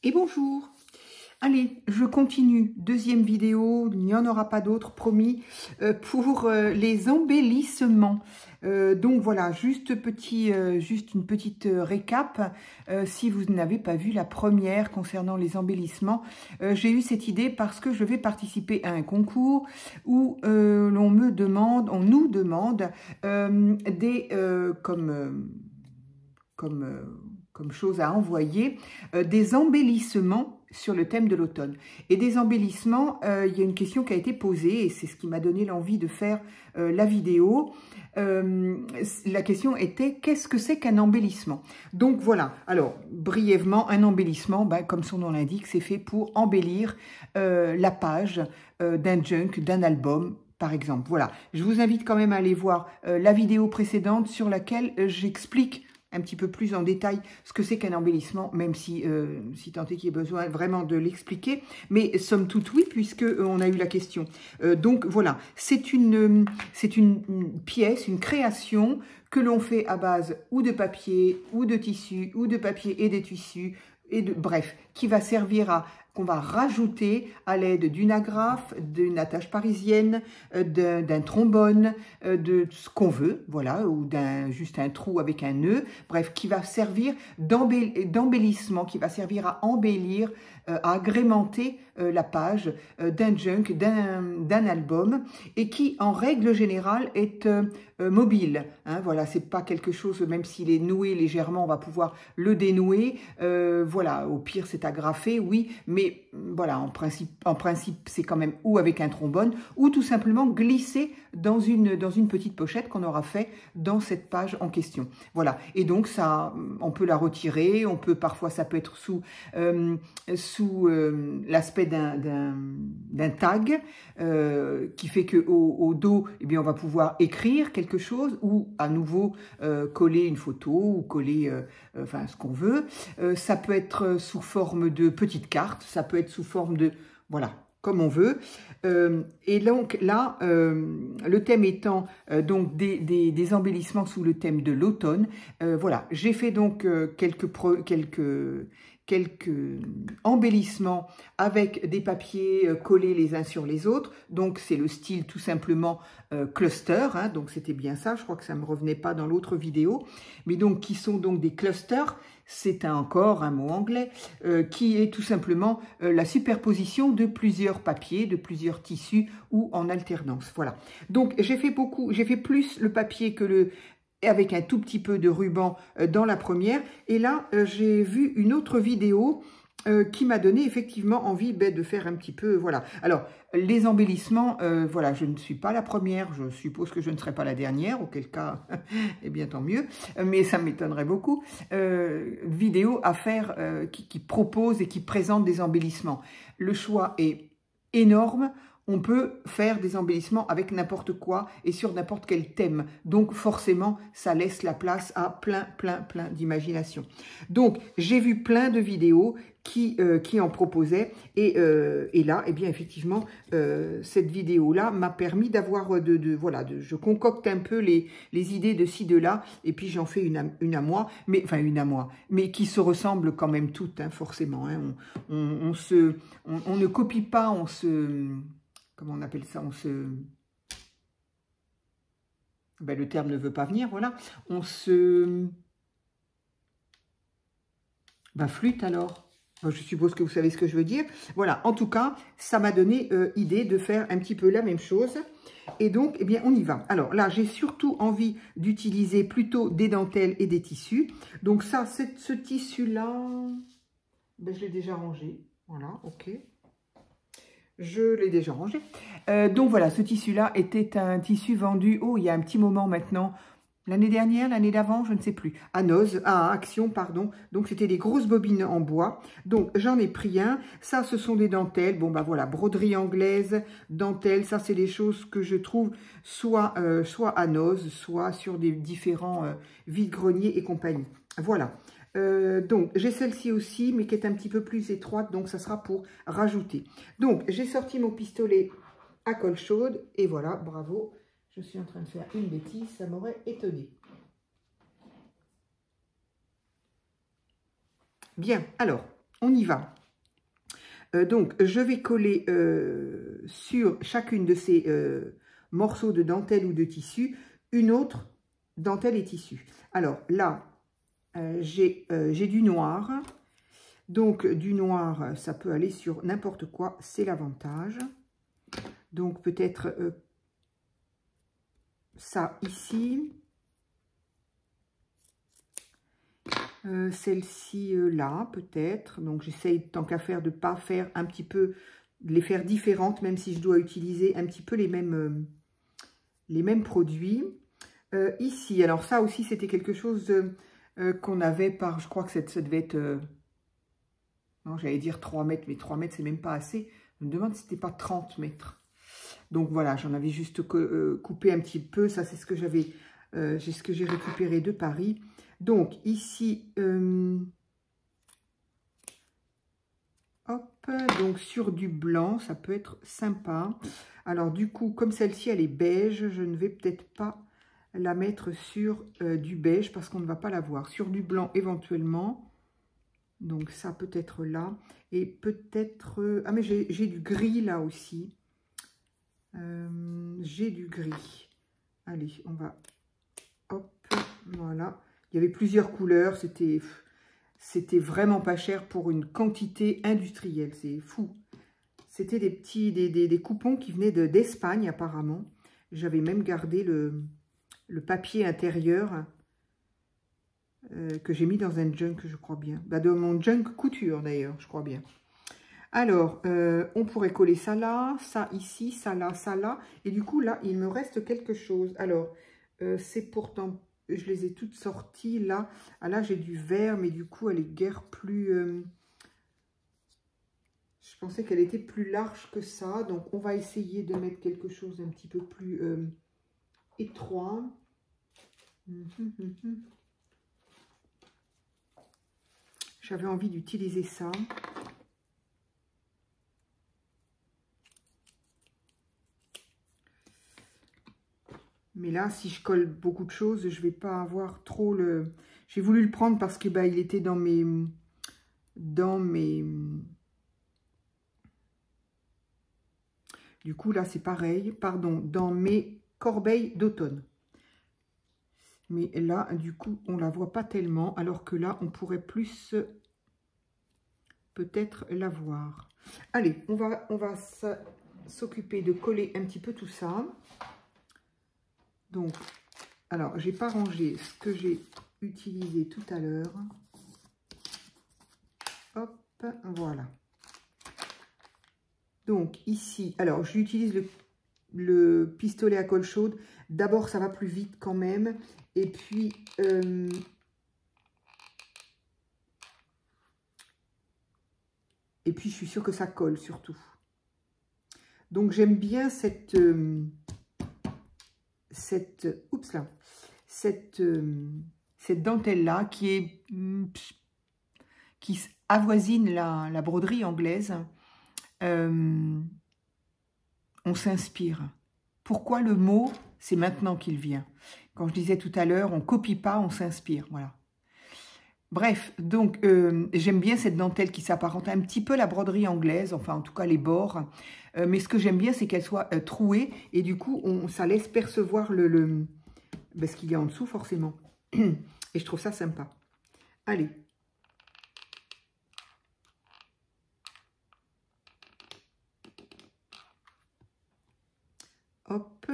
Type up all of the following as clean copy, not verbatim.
Et bonjour. Allez, je continue. Deuxième vidéo, il n'y en aura pas d'autres, promis, pour les embellissements. Donc voilà, juste une petite récap. Si vous n'avez pas vu la première concernant les embellissements, j'ai eu cette idée parce que je vais participer à un concours où on nous demande comme chose à envoyer, des embellissements sur le thème de l'automne. Et des embellissements, il y a une question qui a été posée, et c'est ce qui m'a donné l'envie de faire la vidéo. La question était, qu'est-ce que c'est qu'un embellissement? Donc voilà, alors brièvement, un embellissement, comme son nom l'indique, c'est fait pour embellir la page d'un junk, d'un album, par exemple. Voilà, je vous invite quand même à aller voir la vidéo précédente sur laquelle j'explique un petit peu plus en détail ce que c'est qu'un embellissement, même si tant est qu'il y ait besoin vraiment de l'expliquer. Mais somme toute, oui, puisque on a eu la question. Donc voilà, c'est une pièce, une création que l'on fait à base ou de papier, ou de tissu, ou de papier et des tissus, bref, qui va servir à qu'on va rajouter à l'aide d'une agrafe, d'une attache parisienne, d'un trombone, de ce qu'on veut, voilà, ou juste un trou avec un nœud, bref, qui va servir d'embellissement, qui va servir à embellir, à agrémenter la page d'un junk, d'un album, et qui, en règle générale, est mobile. Hein, voilà, c'est pas quelque chose, même s'il est noué légèrement, on va pouvoir le dénouer. Voilà, au pire, c'est agrafé, oui, mais voilà, en principe, c'est quand même ou avec un trombone, ou tout simplement glissé dans une petite pochette qu'on aura fait dans cette page en question. Voilà, et donc ça, on peut la retirer, parfois ça peut être sous l'aspect d'un tag qui fait que au dos, eh bien, on va pouvoir écrire quelque chose ou à nouveau coller une photo ou coller enfin ce qu'on veut. Ça peut être sous forme de petites cartes, ça peut être sous forme de, voilà, comme on veut. Et donc là, le thème étant donc des embellissements sous le thème de l'automne. Voilà, j'ai fait donc quelques embellissements avec des papiers collés les uns sur les autres. Donc c'est le style tout simplement cluster, hein, donc c'était bien ça, je crois que ça ne me revenait pas dans l'autre vidéo, mais donc qui sont donc des clusters. C'est encore un mot anglais qui est tout simplement la superposition de plusieurs papiers, de plusieurs tissus ou en alternance. Voilà. Donc j'ai fait plus le papier que avec un tout petit peu de ruban dans la première. Et là, j'ai vu une autre vidéo qui m'a donné effectivement envie de faire un petit peu, voilà. Alors, les embellissements, voilà, je ne suis pas la première, je suppose que je ne serai pas la dernière, auquel cas, eh bien tant mieux, mais ça m'étonnerait beaucoup, vidéo à faire qui propose et qui présente des embellissements. Le choix est énorme. On peut faire des embellissements avec n'importe quoi et sur n'importe quel thème. Donc forcément, ça laisse la place à plein d'imagination. Donc, j'ai vu plein de vidéos qui en proposaient. Et là, eh bien, effectivement, cette vidéo-là m'a permis d'avoir voilà, je concocte un peu les idées de ci, de là, et puis j'en fais une à moi, mais enfin une à moi, mais qui se ressemblent quand même toutes, hein, forcément. Hein, on ne copie pas, comment on appelle ça? Le terme ne veut pas venir, voilà. On se... flûte alors. Je suppose que vous savez ce que je veux dire. Voilà, en tout cas, ça m'a donné idée de faire un petit peu la même chose. Et donc, eh bien, on y va. Alors là, j'ai surtout envie d'utiliser plutôt des dentelles et des tissus. Donc ça, ce tissu-là, je l'ai déjà rangé. Voilà, ok. Je l'ai déjà rangé. Donc voilà, ce tissu-là était un tissu vendu, il y a un petit moment maintenant, l'année dernière, l'année d'avant, je ne sais plus, à Action, pardon. Donc c'était des grosses bobines en bois. Donc j'en ai pris un. Ça, ce sont des dentelles. Bon, voilà, broderie anglaise, dentelle. Ça, c'est des choses que je trouve soit à Noz, soit sur des différents vide-greniers et compagnie. Voilà. Donc, j'ai celle-ci aussi, mais qui est un petit peu plus étroite, donc ça sera pour rajouter. Donc, j'ai sorti mon pistolet à colle chaude, et voilà, bravo, je suis en train de faire une bêtise, ça m'aurait étonné. Bien, alors, on y va. Donc, je vais coller sur chacune de ces morceaux de dentelle ou de tissu une autre dentelle et tissu. Alors là, j'ai du noir. Donc, du noir, ça peut aller sur n'importe quoi, c'est l'avantage. Donc, peut-être ça ici. Celle-ci là, peut-être. Donc, j'essaye, tant qu'à faire, de ne pas faire un petit peu, de les faire différentes, même si je dois utiliser un petit peu les mêmes produits. Ici, alors ça aussi, c'était quelque chose qu'on avait par, je crois que ça devait être, non, j'allais dire 3 mètres, mais 3 mètres, c'est même pas assez. Je me demande si c'était pas 30 mètres. Donc voilà, j'en avais juste coupé un petit peu. Ça, c'est ce que j'avais, ce que j'ai récupéré de Paris. Donc ici, hop, donc sur du blanc, ça peut être sympa. Alors du coup, comme celle-ci, elle est beige, je ne vais peut-être pas la mettre sur du beige parce qu'on ne va pas la voir. Sur du blanc éventuellement. Donc ça peut être là. Et peut-être... ah mais j'ai du gris là aussi. J'ai du gris. Allez, on va... Hop, voilà. Il y avait plusieurs couleurs. C'était vraiment pas cher pour une quantité industrielle. C'est fou. C'était des petits des coupons qui venaient d'Espagne apparemment. J'avais même gardé le papier intérieur que j'ai mis dans un junk, je crois bien. Bah, dans mon junk couture d'ailleurs, je crois bien. Alors, on pourrait coller ça là, ça ici, ça là, ça là. Et du coup, là, il me reste quelque chose. Alors, c'est pourtant, je les ai toutes sorties là. Ah là, j'ai du vert, mais du coup, elle est guère plus... je pensais qu'elle était plus large que ça. Donc, on va essayer de mettre quelque chose d'un petit peu plus étroit. J'avais envie d'utiliser ça. Mais là, si je colle beaucoup de choses, je vais pas avoir trop le... J'ai voulu le prendre parce que bah, il était dans mes... Du coup, là, c'est pareil. Pardon, dans mes corbeilles d'automne. Mais là, du coup, on la voit pas tellement. Alors que là, on pourrait plus peut-être la voir. Allez, on va s'occuper de coller un petit peu tout ça. Donc, alors, j'ai pas rangé ce que j'ai utilisé tout à l'heure. Hop, voilà. Donc, ici, alors, j'utilise le pistolet à colle chaude. D'abord, ça va plus vite quand même. Et puis, je suis sûre que ça colle surtout. Donc, j'aime bien cette dentelle-là qui avoisine la broderie anglaise. On s'inspire. Pourquoi le mot, c'est maintenant qu'il vient. Quand je disais tout à l'heure, on copie pas, on s'inspire. Voilà. Bref, donc j'aime bien cette dentelle qui s'apparente un petit peu à la broderie anglaise, enfin en tout cas les bords. Mais ce que j'aime bien, c'est qu'elle soit trouée et du coup, ça laisse percevoir ce qu'il y a en dessous forcément. Et je trouve ça sympa. Allez. Hop.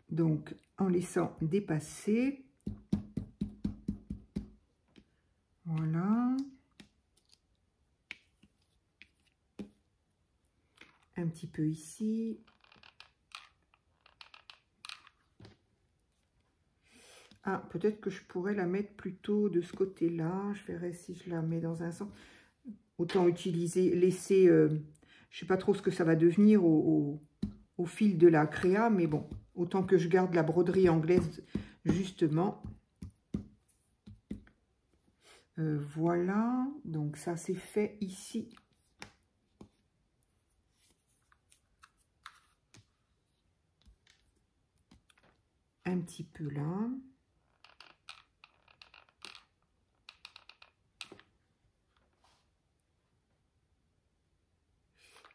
Donc, en laissant dépasser. Voilà. Un petit peu ici. Ah, peut-être que je pourrais la mettre plutôt de ce côté-là. Je verrai si je la mets dans un sens. Autant utiliser, laisser... je ne sais pas trop ce que ça va devenir au fil de la créa, mais bon, autant que je garde la broderie anglaise, justement. Voilà, donc ça c'est fait ici. Un petit peu là.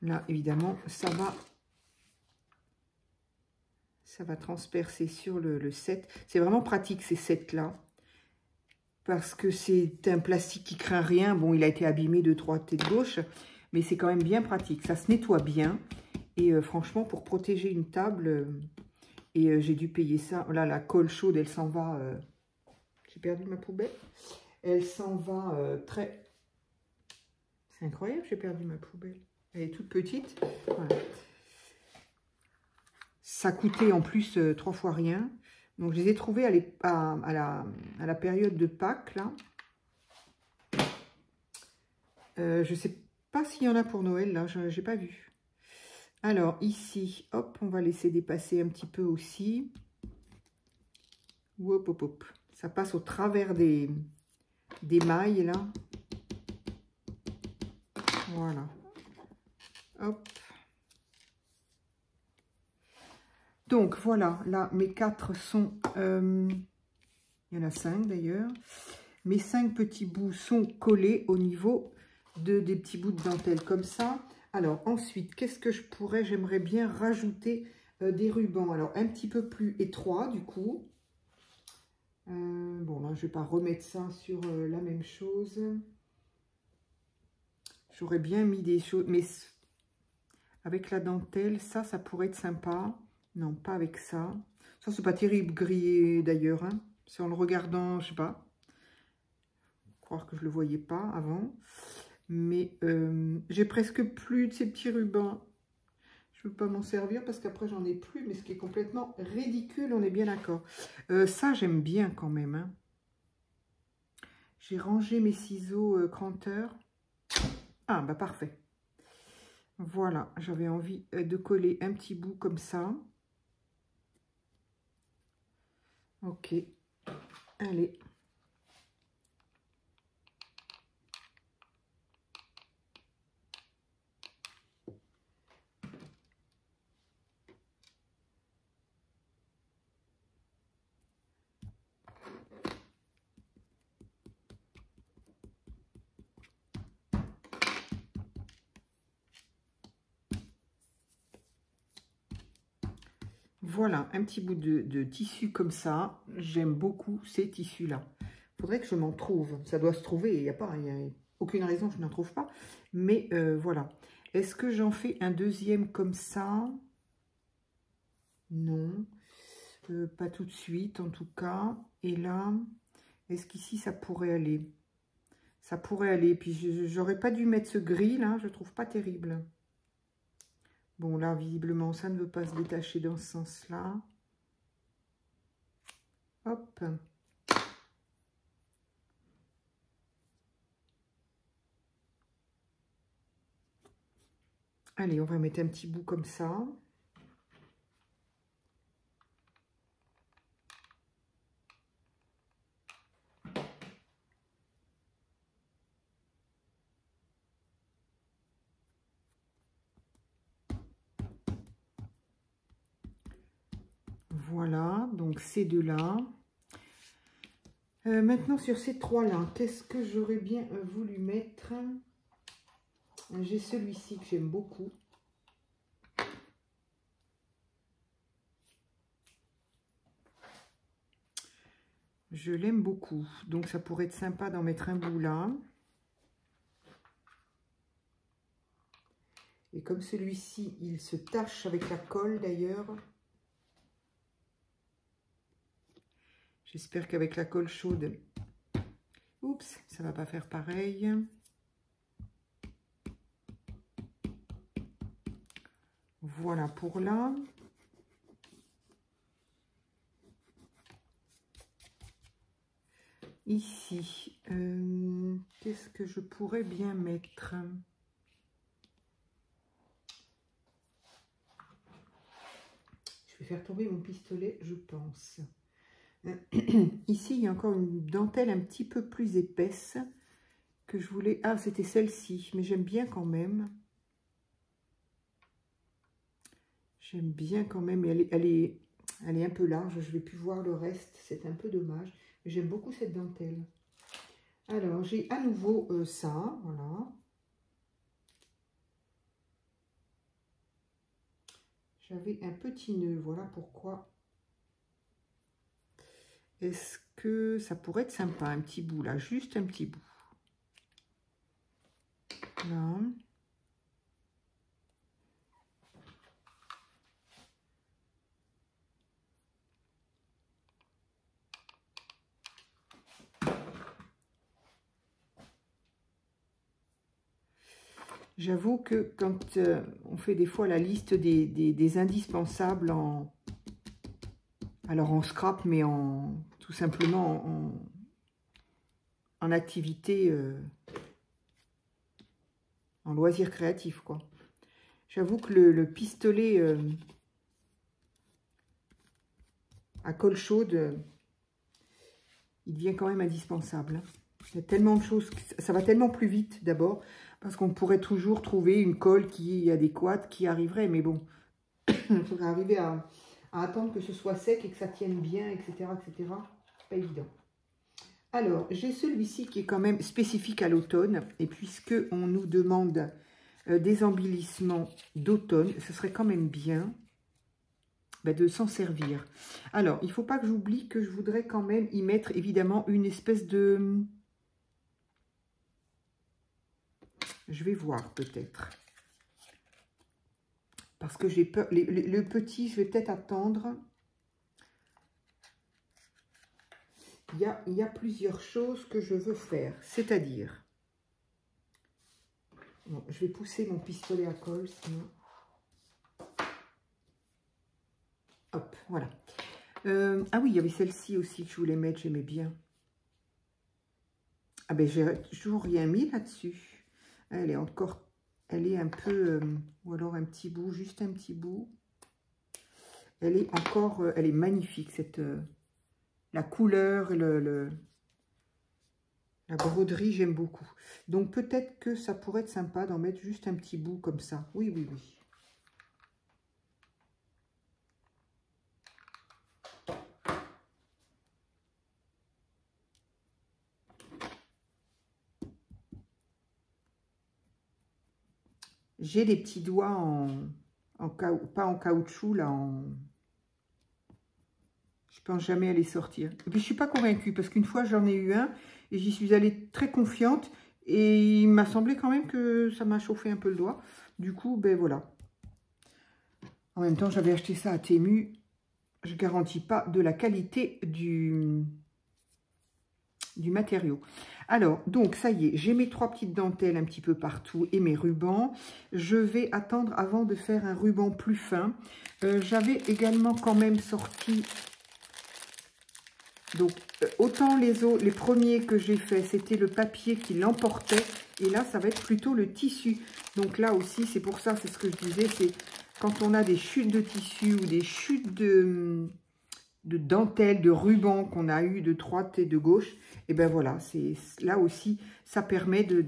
Là, évidemment, ça va transpercer sur le set. C'est vraiment pratique, ces sets-là. Parce que c'est un plastique qui craint rien. Bon, il a été abîmé de droite et de gauche. Mais c'est quand même bien pratique. Ça se nettoie bien. Et franchement, pour protéger une table... j'ai dû payer ça. Là, la colle chaude, elle s'en va... J'ai perdu ma poubelle. Elle s'en va très... C'est incroyable, j'ai perdu ma poubelle. Elle est toute petite. Voilà. Ça coûtait en plus 3 fois rien. Donc, je les ai trouvés à la période de Pâques, là. Je ne sais pas s'il y en a pour Noël, là. Je n'ai pas vu. Alors, ici, hop, on va laisser dépasser un petit peu aussi. Hop, hop, hop. Ça passe au travers des mailles, là. Voilà. Hop. Donc, voilà. Là, mes 4 sont... il y en a 5, d'ailleurs. Mes 5 petits bouts sont collés au niveau des petits bouts de dentelle, comme ça. Alors, ensuite, qu'est-ce que je pourrais... J'aimerais bien rajouter des rubans. Alors, un petit peu plus étroits, du coup. Bon, là, je ne vais pas remettre ça sur la même chose. J'aurais bien mis des choses, mais avec la dentelle, ça pourrait être sympa. Non, pas avec ça. Ça, c'est pas terrible, grillé d'ailleurs. Hein. C'est en le regardant, je sais pas. Croire que je le voyais pas avant. Mais j'ai presque plus de ces petits rubans. Je ne veux pas m'en servir parce qu'après, j'en ai plus. Mais ce qui est complètement ridicule, on est bien d'accord. Ça, j'aime bien quand même. Hein. J'ai rangé mes ciseaux cranteurs. Ah, bah parfait. Voilà, j'avais envie de coller un petit bout comme ça. Ok, allez. Voilà, un petit bout de tissu comme ça. J'aime beaucoup ces tissus-là. Il faudrait que je m'en trouve. Ça doit se trouver. Il n'y a aucune raison que je n'en trouve pas. Mais voilà. Est-ce que j'en fais un deuxième comme ça? Non. Pas tout de suite, en tout cas. Et là, est-ce qu'ici, ça pourrait aller? Ça pourrait aller. Puis, j'aurais pas dû mettre ce gris, là. Je trouve pas terrible. Bon, là, visiblement, ça ne veut pas se détacher dans ce sens-là. Hop. Allez, on va mettre un petit bout comme ça. Voilà, donc ces deux-là. Maintenant, sur ces trois-là, qu'est-ce que j'aurais bien voulu mettre? J'ai celui-ci que j'aime beaucoup. Je l'aime beaucoup. Donc, ça pourrait être sympa d'en mettre un bout là. Et comme celui-ci, il se tache avec la colle d'ailleurs. J'espère qu'avec la colle chaude, oups, ça va pas faire pareil. Voilà pour là. Ici, qu'est-ce que je pourrais bien mettre? Je vais faire tomber mon pistolet, je pense. Ici, il y a encore une dentelle un petit peu plus épaisse que je voulais... Ah, c'était celle-ci, mais j'aime bien quand même. J'aime bien quand même. Elle est un peu large, je ne vais plus voir le reste. C'est un peu dommage. Mais j'aime beaucoup cette dentelle. Alors, j'ai à nouveau ça, voilà. J'avais un petit nœud, voilà pourquoi. Est-ce que ça pourrait être sympa, un petit bout là, juste un petit bout. Là. J'avoue que quand on fait des fois la liste des indispensables alors en scrap, mais tout simplement en activité, en loisir créatif, quoi. J'avoue que le pistolet à colle chaude, il devient quand même indispensable. Il y a tellement de choses, ça va tellement plus vite d'abord, parce qu'on pourrait toujours trouver une colle qui est adéquate, qui arriverait, mais bon, il faudrait arriver à attendre que ce soit sec et que ça tienne bien, etc., etc. C'est pas évident. Alors, j'ai celui-ci qui est quand même spécifique à l'automne, et puisque on nous demande des embellissements d'automne, ce serait quand même bien de s'en servir. Alors, il ne faut pas que j'oublie que je voudrais quand même y mettre évidemment une espèce de... Je vais voir peut-être. Parce que j'ai peur. Le petit, je vais peut-être attendre. Il y a plusieurs choses que je veux faire. C'est-à-dire... Bon, je vais pousser mon pistolet à colle, sinon... Hop, voilà. Ah oui, il y avait celle-ci aussi que je voulais mettre, j'aimais bien. Ah ben, j'ai toujours rien mis là-dessus. Elle est encore... Elle est un peu... ou alors un petit bout, juste un petit bout. Elle est encore... elle est magnifique, cette... la couleur, la broderie, j'aime beaucoup. Donc, peut-être que ça pourrait être sympa d'en mettre juste un petit bout comme ça. Oui, oui, oui. J'ai des petits doigts pas en caoutchouc, là, je pense jamais à les sortir. Et puis, je suis pas convaincue, parce qu'une fois, j'en ai eu un, et j'y suis allée très confiante, et il m'a semblé quand même que ça m'a chauffé un peu le doigt. Du coup, ben voilà. En même temps, j'avais acheté ça à Temu. Je ne garantis pas de la qualité du matériau. Alors, donc, ça y est, j'ai mes 3 petites dentelles un petit peu partout et mes rubans. Je vais attendre avant de faire un ruban plus fin. J'avais également quand même sorti... Donc, autant les premiers que j'ai fait, c'était le papier qui l'emportait. Et là, ça va être plutôt le tissu. Donc là aussi, c'est pour ça, c'est ce que je disais, c'est quand on a des chutes de tissu ou des chutes de dentelle, de ruban qu'on a eu de droite et de gauche, et ben voilà, c'est là aussi, ça permet de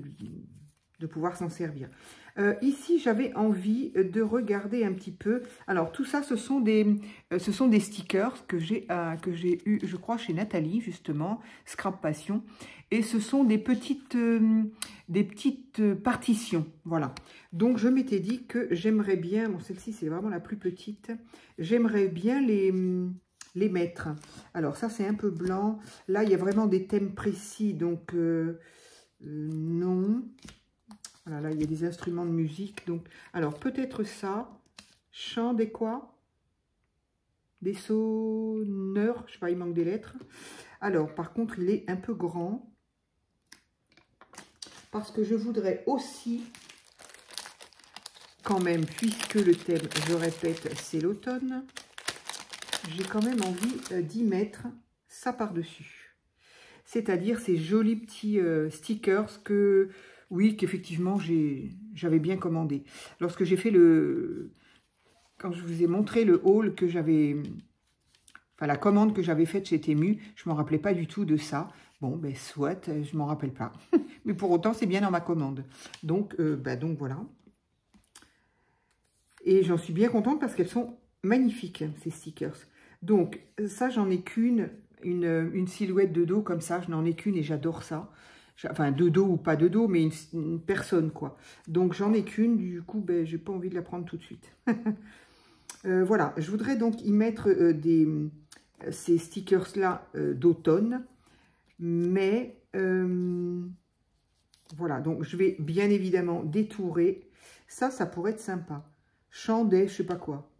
pouvoir s'en servir. Ici, j'avais envie de regarder un petit peu. Alors, tout ça, ce sont des stickers que j'ai eu, je crois, chez Nathalie, justement, Scrap Passion. Et ce sont des petites partitions, voilà. Donc, je m'étais dit que j'aimerais bien, bon, celle-ci, c'est vraiment la plus petite, j'aimerais bien les mettre. Alors, ça, c'est un peu blanc. Là, il y a vraiment des thèmes précis, donc non. Voilà, là, il y a des instruments de musique. Donc, alors, peut-être ça. Chant des quoi? Des sonneurs. Je sais pas, il manque des lettres. Alors, par contre, il est un peu grand. Parce que je voudrais aussi, quand même, puisque le thème, je répète, c'est l'automne, j'ai quand même envie d'y mettre ça par-dessus. C'est-à-dire ces jolis petits stickers que... Oui, qu'effectivement, j'avais bien commandé. Lorsque j'ai fait quand je vous ai montré le haul que j'avais... Enfin, la commande que j'avais faite chez Temu, je ne m'en rappelais pas du tout de ça. Bon, ben, soit, je ne m'en rappelle pas. Mais pour autant, c'est bien dans ma commande. Donc, donc voilà. Et j'en suis bien contente parce qu'elles sont magnifiques, ces stickers. Donc, ça, j'en ai qu'une, une silhouette de dos comme ça. Je n'en ai qu'une et j'adore ça. Enfin, de dos ou pas de dos, mais une personne, quoi. Donc, j'en ai qu'une. Du coup, ben, j'ai pas envie de la prendre tout de suite. Voilà, je voudrais donc y mettre ces stickers-là d'automne. Mais voilà, donc je vais bien évidemment détourer. Ça pourrait être sympa. Champ des, je sais pas quoi.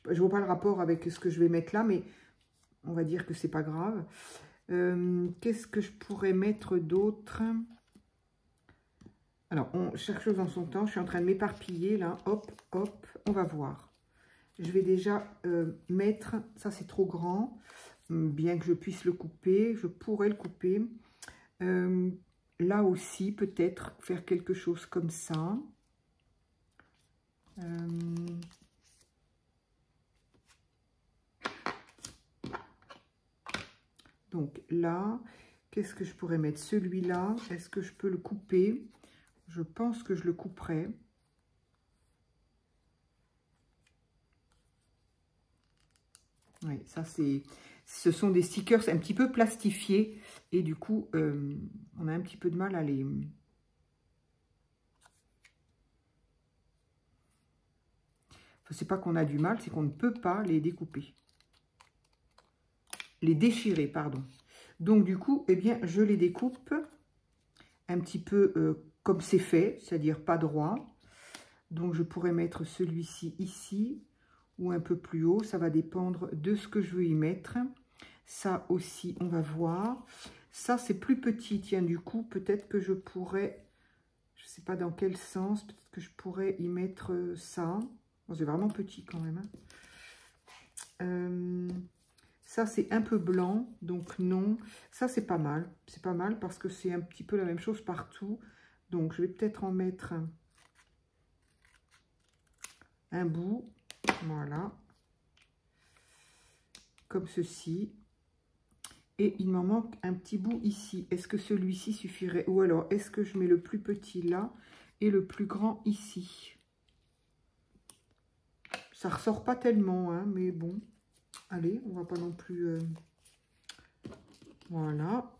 Je vois pas le rapport avec ce que je vais mettre là, mais on va dire que c'est pas grave. Qu'est-ce que je pourrais mettre d'autre? Alors, on cherche chose en son temps. Je suis en train de m'éparpiller là. Hop, hop, on va voir. Je vais déjà mettre... Ça, c'est trop grand. Bien que je puisse le couper, je pourrais le couper. Là aussi, peut-être faire quelque chose comme ça. Donc là, qu'est-ce que je pourrais mettre? Celui-là, est-ce que je peux le couper? Je pense que je le couperai. Oui, ça c'est... Ce sont des stickers un petit peu plastifiés. Et du coup, on a un petit peu de mal à les... Enfin, c'est pas qu'on a du mal, c'est qu'on ne peut pas les découper. Les déchirer, pardon. Donc du coup, eh bien, je les découpe un petit peu comme c'est fait, c'est-à-dire pas droit. Donc je pourrais mettre celui-ci ici ou un peu plus haut, ça va dépendre de ce que je veux y mettre. Ça aussi, on va voir. Ça, c'est plus petit, tiens, du coup, peut-être que je pourrais, je sais pas dans quel sens, peut-être que je pourrais y mettre ça. Bon, c'est vraiment petit quand même. Hein. Ça, c'est un peu blanc, donc non. Ça, c'est pas mal. C'est pas mal parce que c'est un petit peu la même chose partout. Donc, je vais peut-être en mettre un bout. Voilà. Comme ceci. Et il m'en manque un petit bout ici. Est-ce que celui-ci suffirait? Ou alors, est-ce que je mets le plus petit là et le plus grand ici? Ça ressort pas tellement, hein, mais bon. Allez, on va pas non plus... Voilà.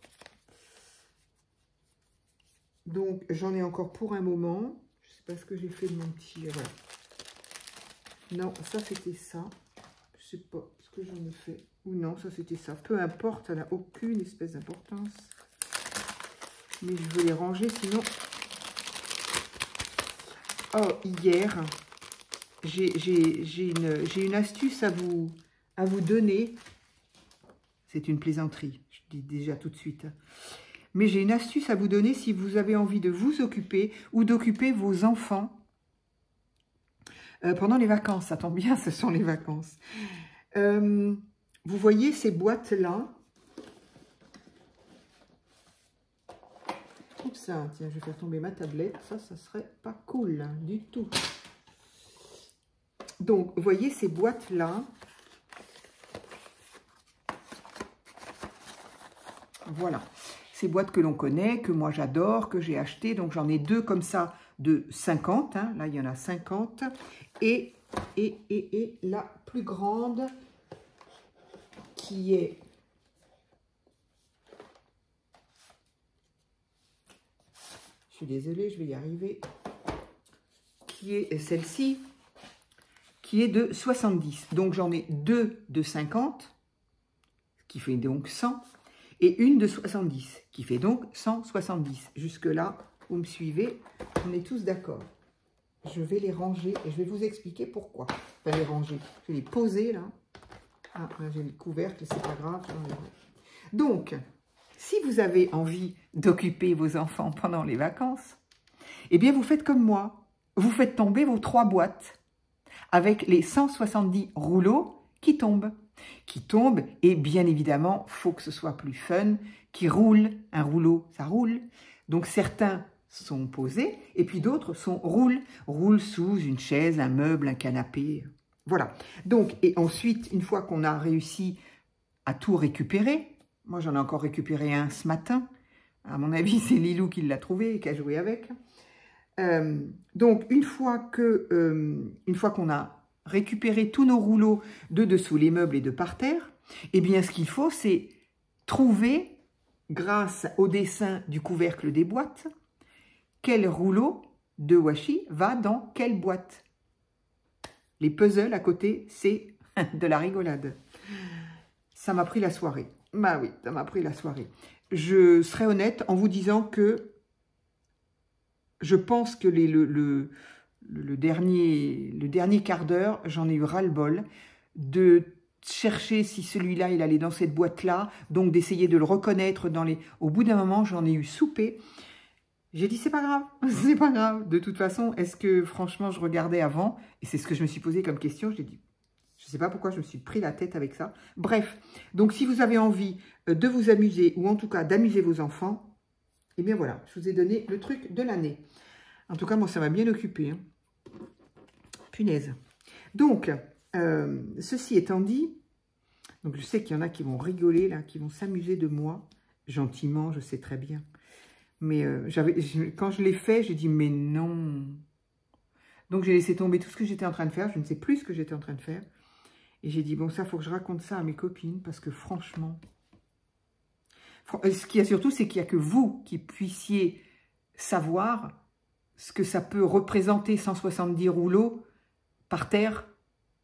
Donc, j'en ai encore pour un moment. Je sais pas ce que j'ai fait de mon petit... Voilà. Non, ça, c'était ça. Je sais pas ce que j'en ai fait. Ou non, ça, c'était ça. Peu importe, ça n'a aucune espèce d'importance. Mais je vais les ranger, sinon... Oh, hier, j'ai une astuce à vous donner. C'est une plaisanterie, je dis déjà tout de suite. Mais j'ai une astuce à vous donner si vous avez envie de vous occuper ou d'occuper vos enfants pendant les vacances. Ça tombe bien, ce sont les vacances. Vous voyez ces boîtes-là. Oups, ça, tiens, je vais faire tomber ma tablette. Ça serait pas cool hein, du tout. Donc, vous voyez ces boîtes-là. Voilà. Ces boîtes que l'on connaît, que moi j'adore, que j'ai acheté. Donc, j'en ai deux comme ça de 50. Hein. Là, il y en a 50. Et la plus grande qui est... Je suis désolée, je vais y arriver. Qui est celle-ci, qui est de 70. Donc, j'en ai deux de 50, qui fait donc 100, et une de 70, qui fait donc 170. Jusque-là, vous me suivez, on est tous d'accord. Je vais les ranger et je vais vous expliquer pourquoi. Enfin, les ranger, je vais les poser là. Ah, j'ai le couvercle, c'est pas grave. Donc, si vous avez envie d'occuper vos enfants pendant les vacances, eh bien, vous faites comme moi. Vous faites tomber vos 3 boîtes avec les 170 rouleaux qui tombent. Et bien évidemment, il faut que ce soit plus fun, qui roule. Un rouleau, ça roule. Donc, certains sont posés et puis d'autres roulent sous une chaise, un meuble, un canapé. Voilà. Donc, et ensuite, une fois qu'on a réussi à tout récupérer, moi, j'en ai encore récupéré un ce matin. À mon avis, c'est Lilou qui l'a trouvé et qui a joué avec. Donc, une fois qu'on a récupéré tous nos rouleaux de dessous les meubles et de par terre, eh bien, ce qu'il faut, c'est trouver, grâce au dessin du couvercle des boîtes, quel rouleau de washi va dans quelle boîte. Les puzzles à côté, c'est de la rigolade. Ça m'a pris la soirée. Bah oui, ça m'a pris la soirée. Je serai honnête en vous disant que je pense que le dernier quart d'heure, j'en ai eu ras-le-bol de chercher si celui-là, il allait dans cette boîte-là, donc d'essayer de le reconnaître dans les... Au bout d'un moment, j'en ai eu soupé. J'ai dit, c'est pas grave, c'est pas grave. De toute façon, est-ce que franchement, je regardais avant? Et c'est ce que je me suis posé comme question. J'ai dit, je ne sais pas pourquoi je me suis pris la tête avec ça. Bref, donc si vous avez envie de vous amuser, ou en tout cas d'amuser vos enfants, eh bien voilà, je vous ai donné le truc de l'année. En tout cas, moi, ça m'a bien occupé. Hein. Punaise. Donc, ceci étant dit, donc je sais qu'il y en a qui vont rigoler, là, qui vont s'amuser de moi, gentiment, je sais très bien. Mais quand je l'ai fait, j'ai dit, mais non. Donc, j'ai laissé tomber tout ce que j'étais en train de faire. Je ne sais plus ce que j'étais en train de faire. Et j'ai dit, bon, ça, il faut que je raconte ça à mes copines, parce que franchement... Ce qu'il y a surtout, c'est qu'il n'y a que vous qui puissiez savoir ce que ça peut représenter 170 rouleaux par terre,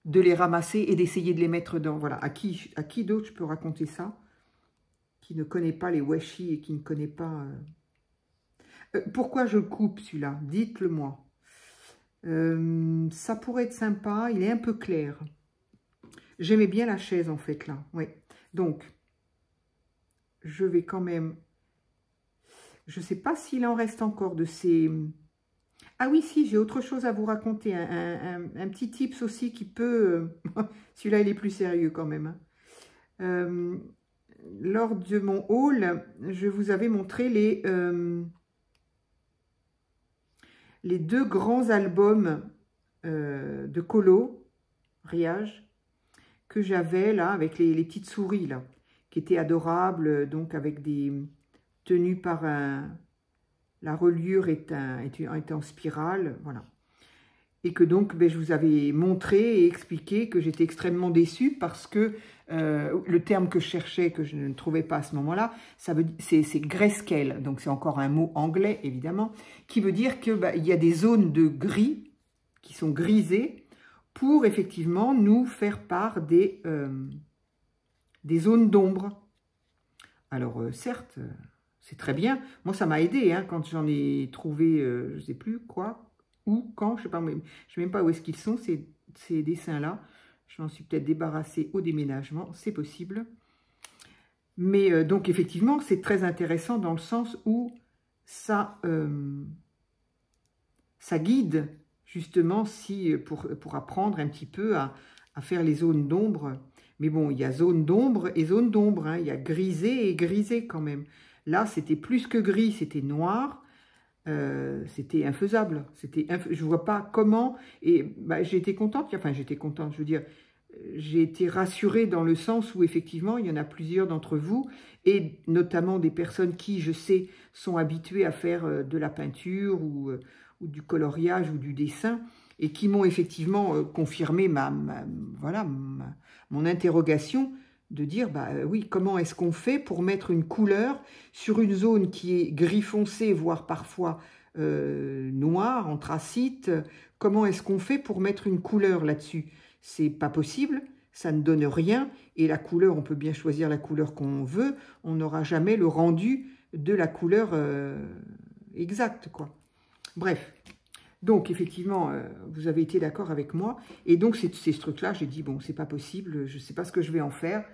de les ramasser et d'essayer de les mettre dans... Voilà, à qui d'autre je peux raconter ça, qui ne connaît pas les washi et qui ne connaît pas... pourquoi je coupe celui-là? Dites-le moi. Ça pourrait être sympa, il est un peu clair. J'aimais bien la chaise en fait là, oui. Donc, je vais quand même... Je ne sais pas s'il en reste encore de ces... Ah oui, si, j'ai autre chose à vous raconter. Un petit tips aussi qui peut... Celui-là, il est plus sérieux quand même. Lors de mon haul, je vous avais montré les 2 grands albums de coloriage que j'avais là, avec les petites souris là, qui étaient adorables, donc avec des tenues par la reliure est en spirale, voilà. Et que donc, ben, je vous avais montré et expliqué que j'étais extrêmement déçue parce que le terme que je cherchais, que je ne trouvais pas à ce moment-là, c'est grayscale, donc c'est encore un mot anglais évidemment, qui veut dire que ben, il y a des zones de gris qui sont grisées pour effectivement nous faire part des zones d'ombre. Alors certes, c'est très bien. Moi, ça m'a aidé hein, quand j'en ai trouvé, je ne sais plus quoi, où, quand, je ne sais même pas où est-ce qu'ils sont, ces dessins-là. Je m'en suis peut-être débarrassée au déménagement, c'est possible. Mais donc, effectivement, c'est très intéressant dans le sens où ça guide, justement, pour apprendre un petit peu à faire les zones d'ombre. Mais bon, il y a zone d'ombre et zone d'ombre. Hein. Il y a grisé et grisé quand même. Là, c'était plus que gris, c'était noir. C'était infaisable. Je ne vois pas comment. Et bah, j'ai été contente. Enfin, j'étais contente, je veux dire. J'ai été rassurée dans le sens où, effectivement, il y en a plusieurs d'entre vous, et notamment des personnes qui, je sais, sont habituées à faire de la peinture ou du coloriage ou du dessin, et qui m'ont effectivement confirmé mon interrogation, de dire, bah oui, comment est-ce qu'on fait pour mettre une couleur sur une zone qui est gris foncé, voire parfois noir, anthracite. Comment est-ce qu'on fait pour mettre une couleur là-dessus? C'est pas possible, ça ne donne rien. Et la couleur, on peut bien choisir la couleur qu'on veut, on n'aura jamais le rendu de la couleur exacte, quoi. Bref. Donc, effectivement, vous avez été d'accord avec moi. Et donc, c'est ce truc-là, j'ai dit, bon, c'est pas possible, je sais pas ce que je vais en faire.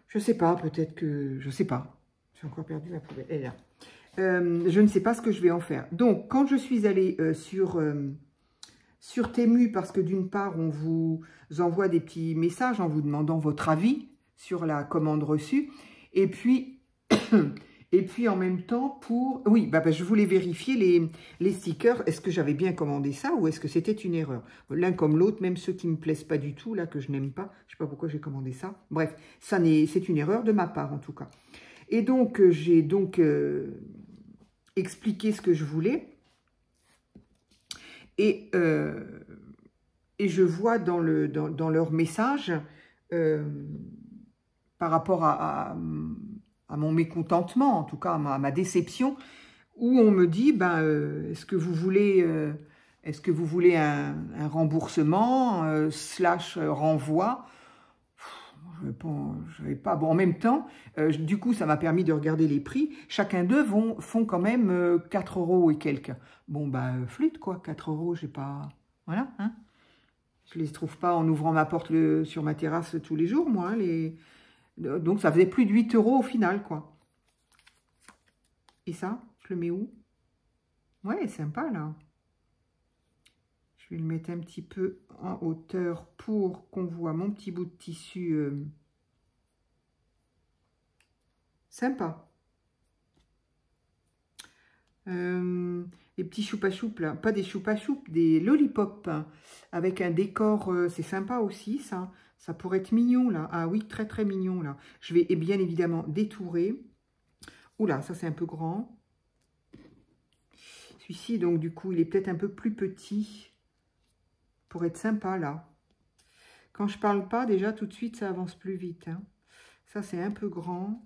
Je sais pas, peut-être que... Je sais pas. J'ai encore perdu ma poubelle. Elle est là. Je ne sais pas ce que je vais en faire. Donc, quand je suis allée sur Temu, parce que d'une part, on vous envoie des petits messages en vous demandant votre avis sur la commande reçue. Et puis... Et puis, en même temps, pour... Oui, je voulais vérifier les stickers. Est-ce que j'avais bien commandé ça ou est-ce que c'était une erreur? L'un comme l'autre, même ceux qui ne me plaisent pas du tout, là, que je n'aime pas. Je ne sais pas pourquoi j'ai commandé ça. Bref, c'est une erreur de ma part, en tout cas. Et donc, j'ai donc expliqué ce que je voulais. Et je vois dans leur message, par rapport à mon mécontentement, en tout cas à ma déception, où on me dit, est-ce que vous voulez Est-ce que vous voulez un remboursement slash renvoi? Je vais pas. Bon, en même temps, du coup, ça m'a permis de regarder les prix. Chacun d'eux font quand même 4 € et quelques. Bon, bah, flûte, quoi. 4 €, j'ai pas... Voilà, hein. Je les trouve pas en ouvrant ma porte sur ma terrasse tous les jours, moi. Donc, ça faisait plus de 8 € au final, quoi. Et ça, je le mets où? Ouais, sympa, là. Je vais le mettre un petit peu en hauteur pour qu'on voit mon petit bout de tissu. Sympa. Les petits choupa-choups, là. Pas des choupa-choups, des lollipops. Hein, avec un décor, c'est sympa aussi, ça. Ça pourrait être mignon, là. Ah oui, très, très mignon, là. Je vais bien évidemment détourer. Oula, ça, c'est un peu grand. Celui-ci, donc, du coup, il est peut-être un peu plus petit. Pour être sympa, là. Quand je parle pas, déjà, tout de suite, ça avance plus vite. Hein. Ça, c'est un peu grand.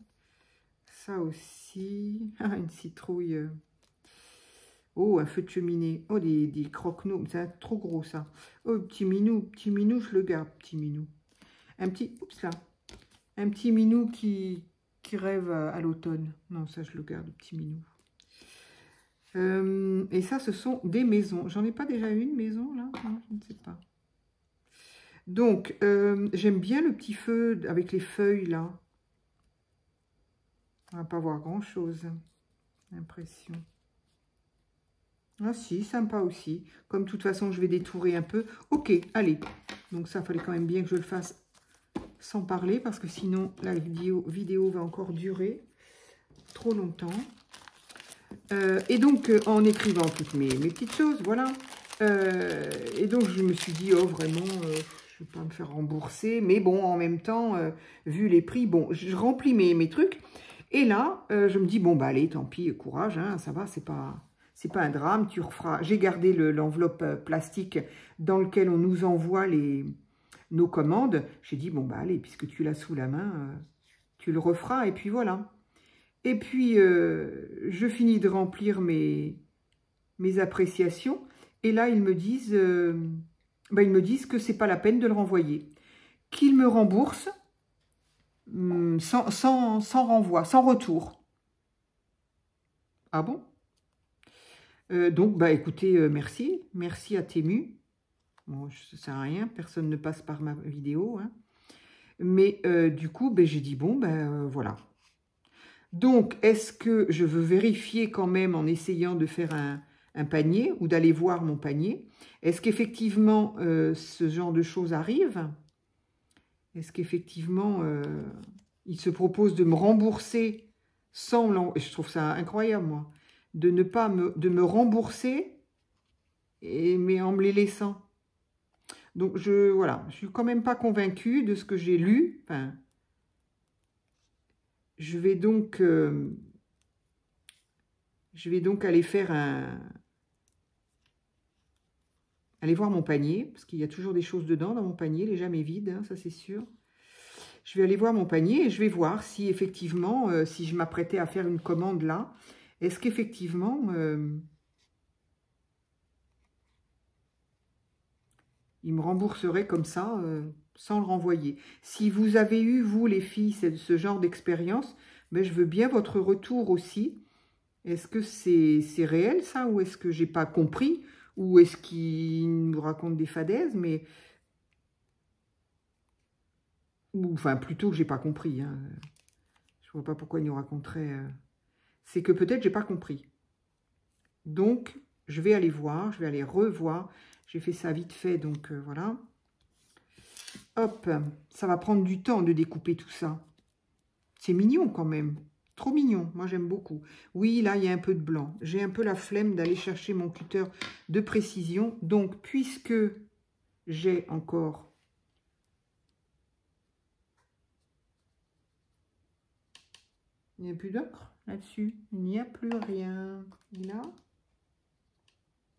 Ça aussi. Ah, une citrouille. Oh, un feu de cheminée. Oh, des croque-noix. C'est trop gros, ça. Oh, petit minou, je le garde, petit minou. Un petit, oups là. Un petit minou qui rêve à l'automne. Non, ça, je le garde, petit minou. Et ça, ce sont des maisons. J'en ai pas déjà une maison, là? Non, je ne sais pas. Donc, j'aime bien le petit feu avec les feuilles, là. On va pas voir grand-chose. L'impression. Ah si, sympa aussi. Comme de toute façon, je vais détourer un peu. Ok, allez. Donc ça, il fallait quand même bien que je le fasse sans parler, parce que sinon, la vidéo va encore durer trop longtemps. Et donc, en écrivant toutes mes petites choses, voilà. Et donc, je me suis dit, oh, vraiment, je ne vais pas me faire rembourser. Mais bon, en même temps, vu les prix, bon, je remplis mes trucs. Et là, je me dis, bon, bah allez, tant pis, courage, hein, ça va, c'est pas un drame, tu referas. J'ai gardé l'enveloppe plastique dans lequel on nous envoie nos commandes. J'ai dit, bon, bah allez, puisque tu l'as sous la main, tu le referas, et puis voilà. Et puis, je finis de remplir mes appréciations. Et là, ils me disent que c'est pas la peine de le renvoyer. Qu'ils me remboursent sans renvoi, sans retour. Ah bon? Donc, bah écoutez, merci. Merci à Temu. Bon, ça sert à rien, personne ne passe par ma vidéo. Hein. Mais du coup, ben, j'ai dit, bon, ben voilà. Donc, est-ce que je veux vérifier quand même en essayant de faire un panier ou d'aller voir mon panier? Est-ce qu'effectivement, ce genre de choses arrive? Est-ce qu'effectivement, il se propose de me rembourser sans... Je trouve ça incroyable, moi. De ne pas me rembourser, mais en me les laissant. Donc, voilà, je suis quand même pas convaincue de ce que j'ai lu. Enfin, je vais donc aller faire aller voir mon panier, parce qu'il y a toujours des choses dedans dans mon panier, il n'est jamais vide, hein, ça c'est sûr. Je vais aller voir mon panier et je vais voir si effectivement, si je m'apprêtais à faire une commande là, est-ce qu'effectivement, il me rembourserait comme ça, sans le renvoyer. Si vous avez eu, vous les filles, ce genre d'expérience, mais je veux bien votre retour aussi. Est-ce que c'est réel ça, ou est-ce que j'ai pas compris, ou est-ce qu'il nous raconte des fadaises, mais... Ou, enfin, plutôt que j'ai pas compris. Hein. Je vois pas pourquoi il nous raconterait... C'est que peut-être j'ai pas compris. Donc, je vais aller voir, je vais aller revoir. J'ai fait ça vite fait, donc voilà. Hop, ça va prendre du temps de découper tout ça. C'est mignon quand même. Trop mignon, moi j'aime beaucoup. Oui, là, il y a un peu de blanc. J'ai un peu la flemme d'aller chercher mon cutter de précision. Donc, puisque j'ai encore... Il n'y a plus d'encre là-dessus. Il n'y a plus rien. Là.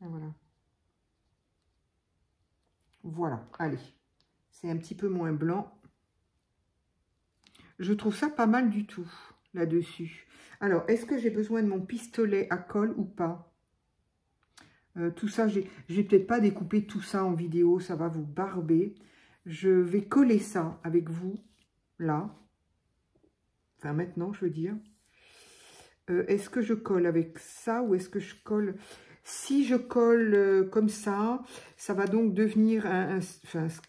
Et voilà. Voilà, allez. C'est un petit peu moins blanc. Je trouve ça pas mal du tout, là-dessus. Alors, est-ce que j'ai besoin de mon pistolet à colle ou pas? Tout ça, je vais peut-être pas découper tout ça en vidéo, ça va vous barber. Je vais coller ça avec vous, là. Enfin, maintenant, je veux dire. Est-ce que je colle avec ça ou est-ce que je colle... Si je colle comme ça va donc devenir enfin, ce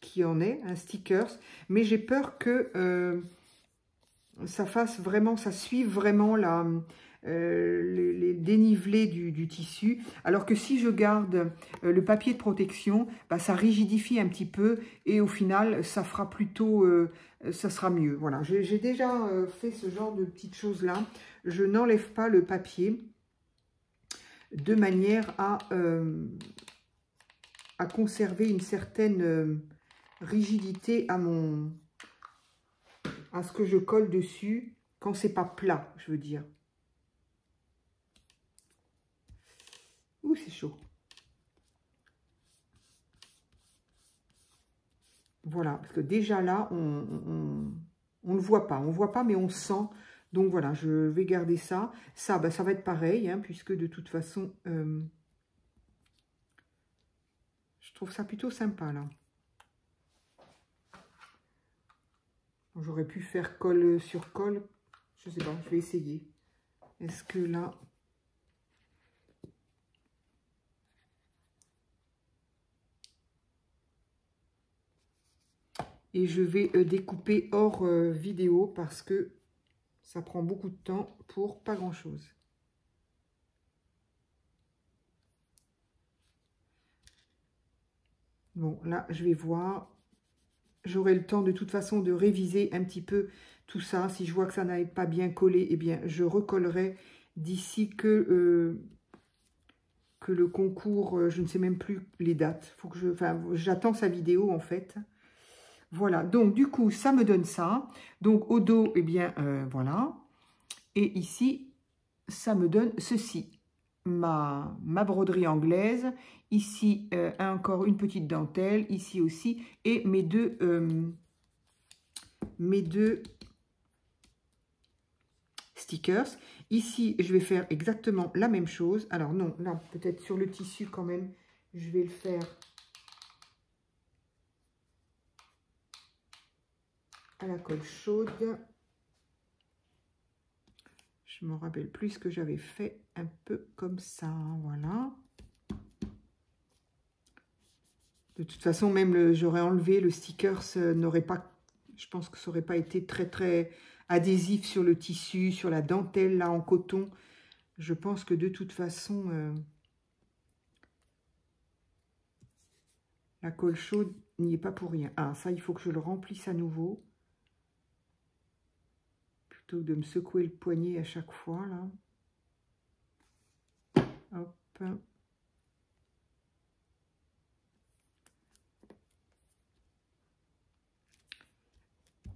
qui en est, un stickers. Mais j'ai peur que ça fasse vraiment, ça suive vraiment les dénivelés du tissu. Alors que si je garde le papier de protection, bah, ça rigidifie un petit peu et au final, ça fera plutôt... ça sera mieux. Voilà, j'ai déjà fait ce genre de petites choses-là. Je n'enlève pas le papier de manière à conserver une certaine rigidité à ce que je colle dessus quand c'est pas plat, je veux dire. Ouh, c'est chaud. Voilà, parce que déjà là, on ne le voit pas. On ne voit pas, mais on sent. Donc voilà, je vais garder ça. Ça, bah, ça va être pareil, hein, puisque de toute façon, je trouve ça plutôt sympa, là. J'aurais pu faire colle sur colle. Je sais pas, je vais essayer. Est-ce que là... Et je vais découper hors vidéo parce que ça prend beaucoup de temps pour pas grand-chose. Bon, là, je vais voir. J'aurai le temps de toute façon de réviser un petit peu tout ça. Si je vois que ça n'avait pas bien collé, eh bien, je recollerai d'ici que le concours, je ne sais même plus les dates. Faut que j'attends sa vidéo, en fait. Voilà, donc du coup, ça me donne ça. Donc au dos, eh bien, voilà. Et ici, ça me donne ceci. Ma broderie anglaise. Ici, encore une petite dentelle. Ici aussi. Et mes deux stickers. Ici, je vais faire exactement la même chose. Alors non, là, peut-être sur le tissu quand même, je vais le faire... à la colle chaude. Je ne me rappelle plus ce que j'avais fait, un peu comme ça, voilà. De toute façon, même j'aurais enlevé le sticker, n'aurait pas, je pense que ça n'aurait pas été très très adhésif sur le tissu, sur la dentelle là en coton. Je pense que de toute façon, la colle chaude n'y est pas pour rien. Ah, ça, il faut que je le remplisse à nouveau. Plutôt que de me secouer le poignet à chaque fois, là. Hop.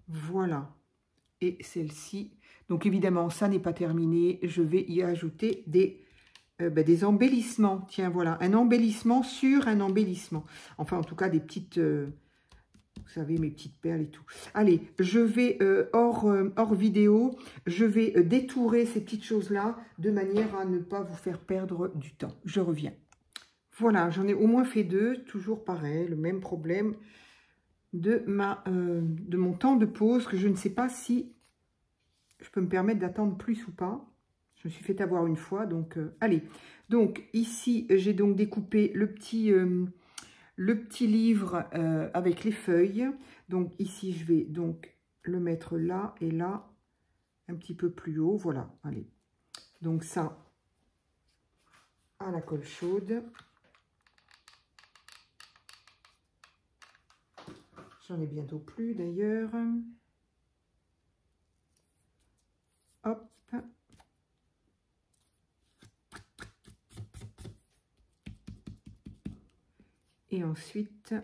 Voilà. Et celle-ci. Donc, évidemment, ça n'est pas terminé. Je vais y ajouter des embellissements. Tiens, voilà. Un embellissement sur un embellissement. Enfin, en tout cas, des petites... vous savez, mes petites perles et tout. Allez, je vais, hors vidéo, je vais détourer ces petites choses-là de manière à ne pas vous faire perdre du temps. Je reviens. Voilà, j'en ai au moins fait deux. Toujours pareil, le même problème de mon temps de pause, que je ne sais pas si je peux me permettre d'attendre plus ou pas. Je me suis fait avoir une fois, donc allez. Donc ici, j'ai donc découpé le petit livre avec les feuilles. Donc ici, je vais donc le mettre là et là, un petit peu plus haut. Voilà, allez. Donc ça, à la colle chaude. J'en ai bientôt plus d'ailleurs. Hop. Et ensuite, un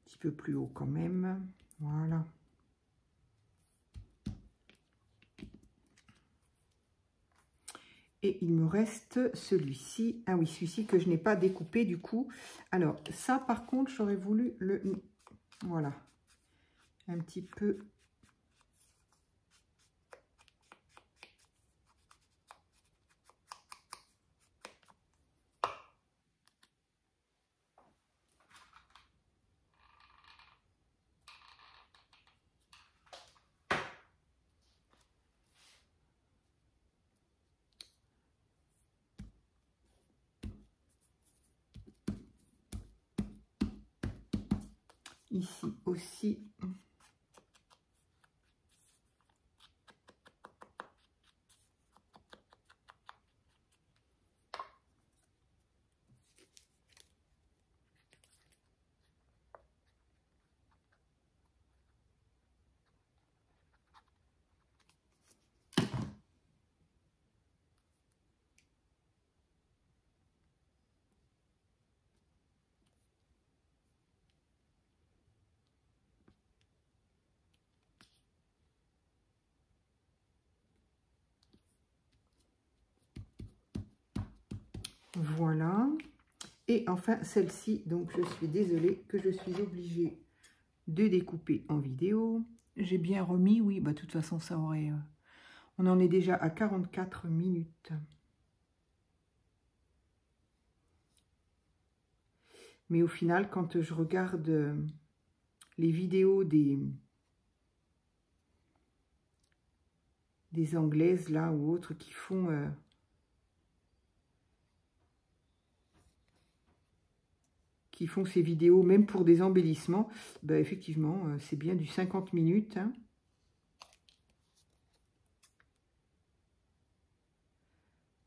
petit peu plus haut quand même. Voilà. Et il me reste celui-ci. Ah oui, celui-ci que je n'ai pas découpé du coup. Alors, ça par contre, j'aurais voulu le... Voilà. Un petit peu... Ici aussi. Voilà. Et enfin, celle-ci, donc je suis désolée que je suis obligée de découper en vidéo. J'ai bien remis, oui, bah de toute façon, ça aurait... on en est déjà à 44 minutes. Mais au final, quand je regarde les vidéos des Anglaises, là, ou autres, qui font... ces vidéos, même pour des embellissements, bah, effectivement, c'est bien du 50 minutes. Hein.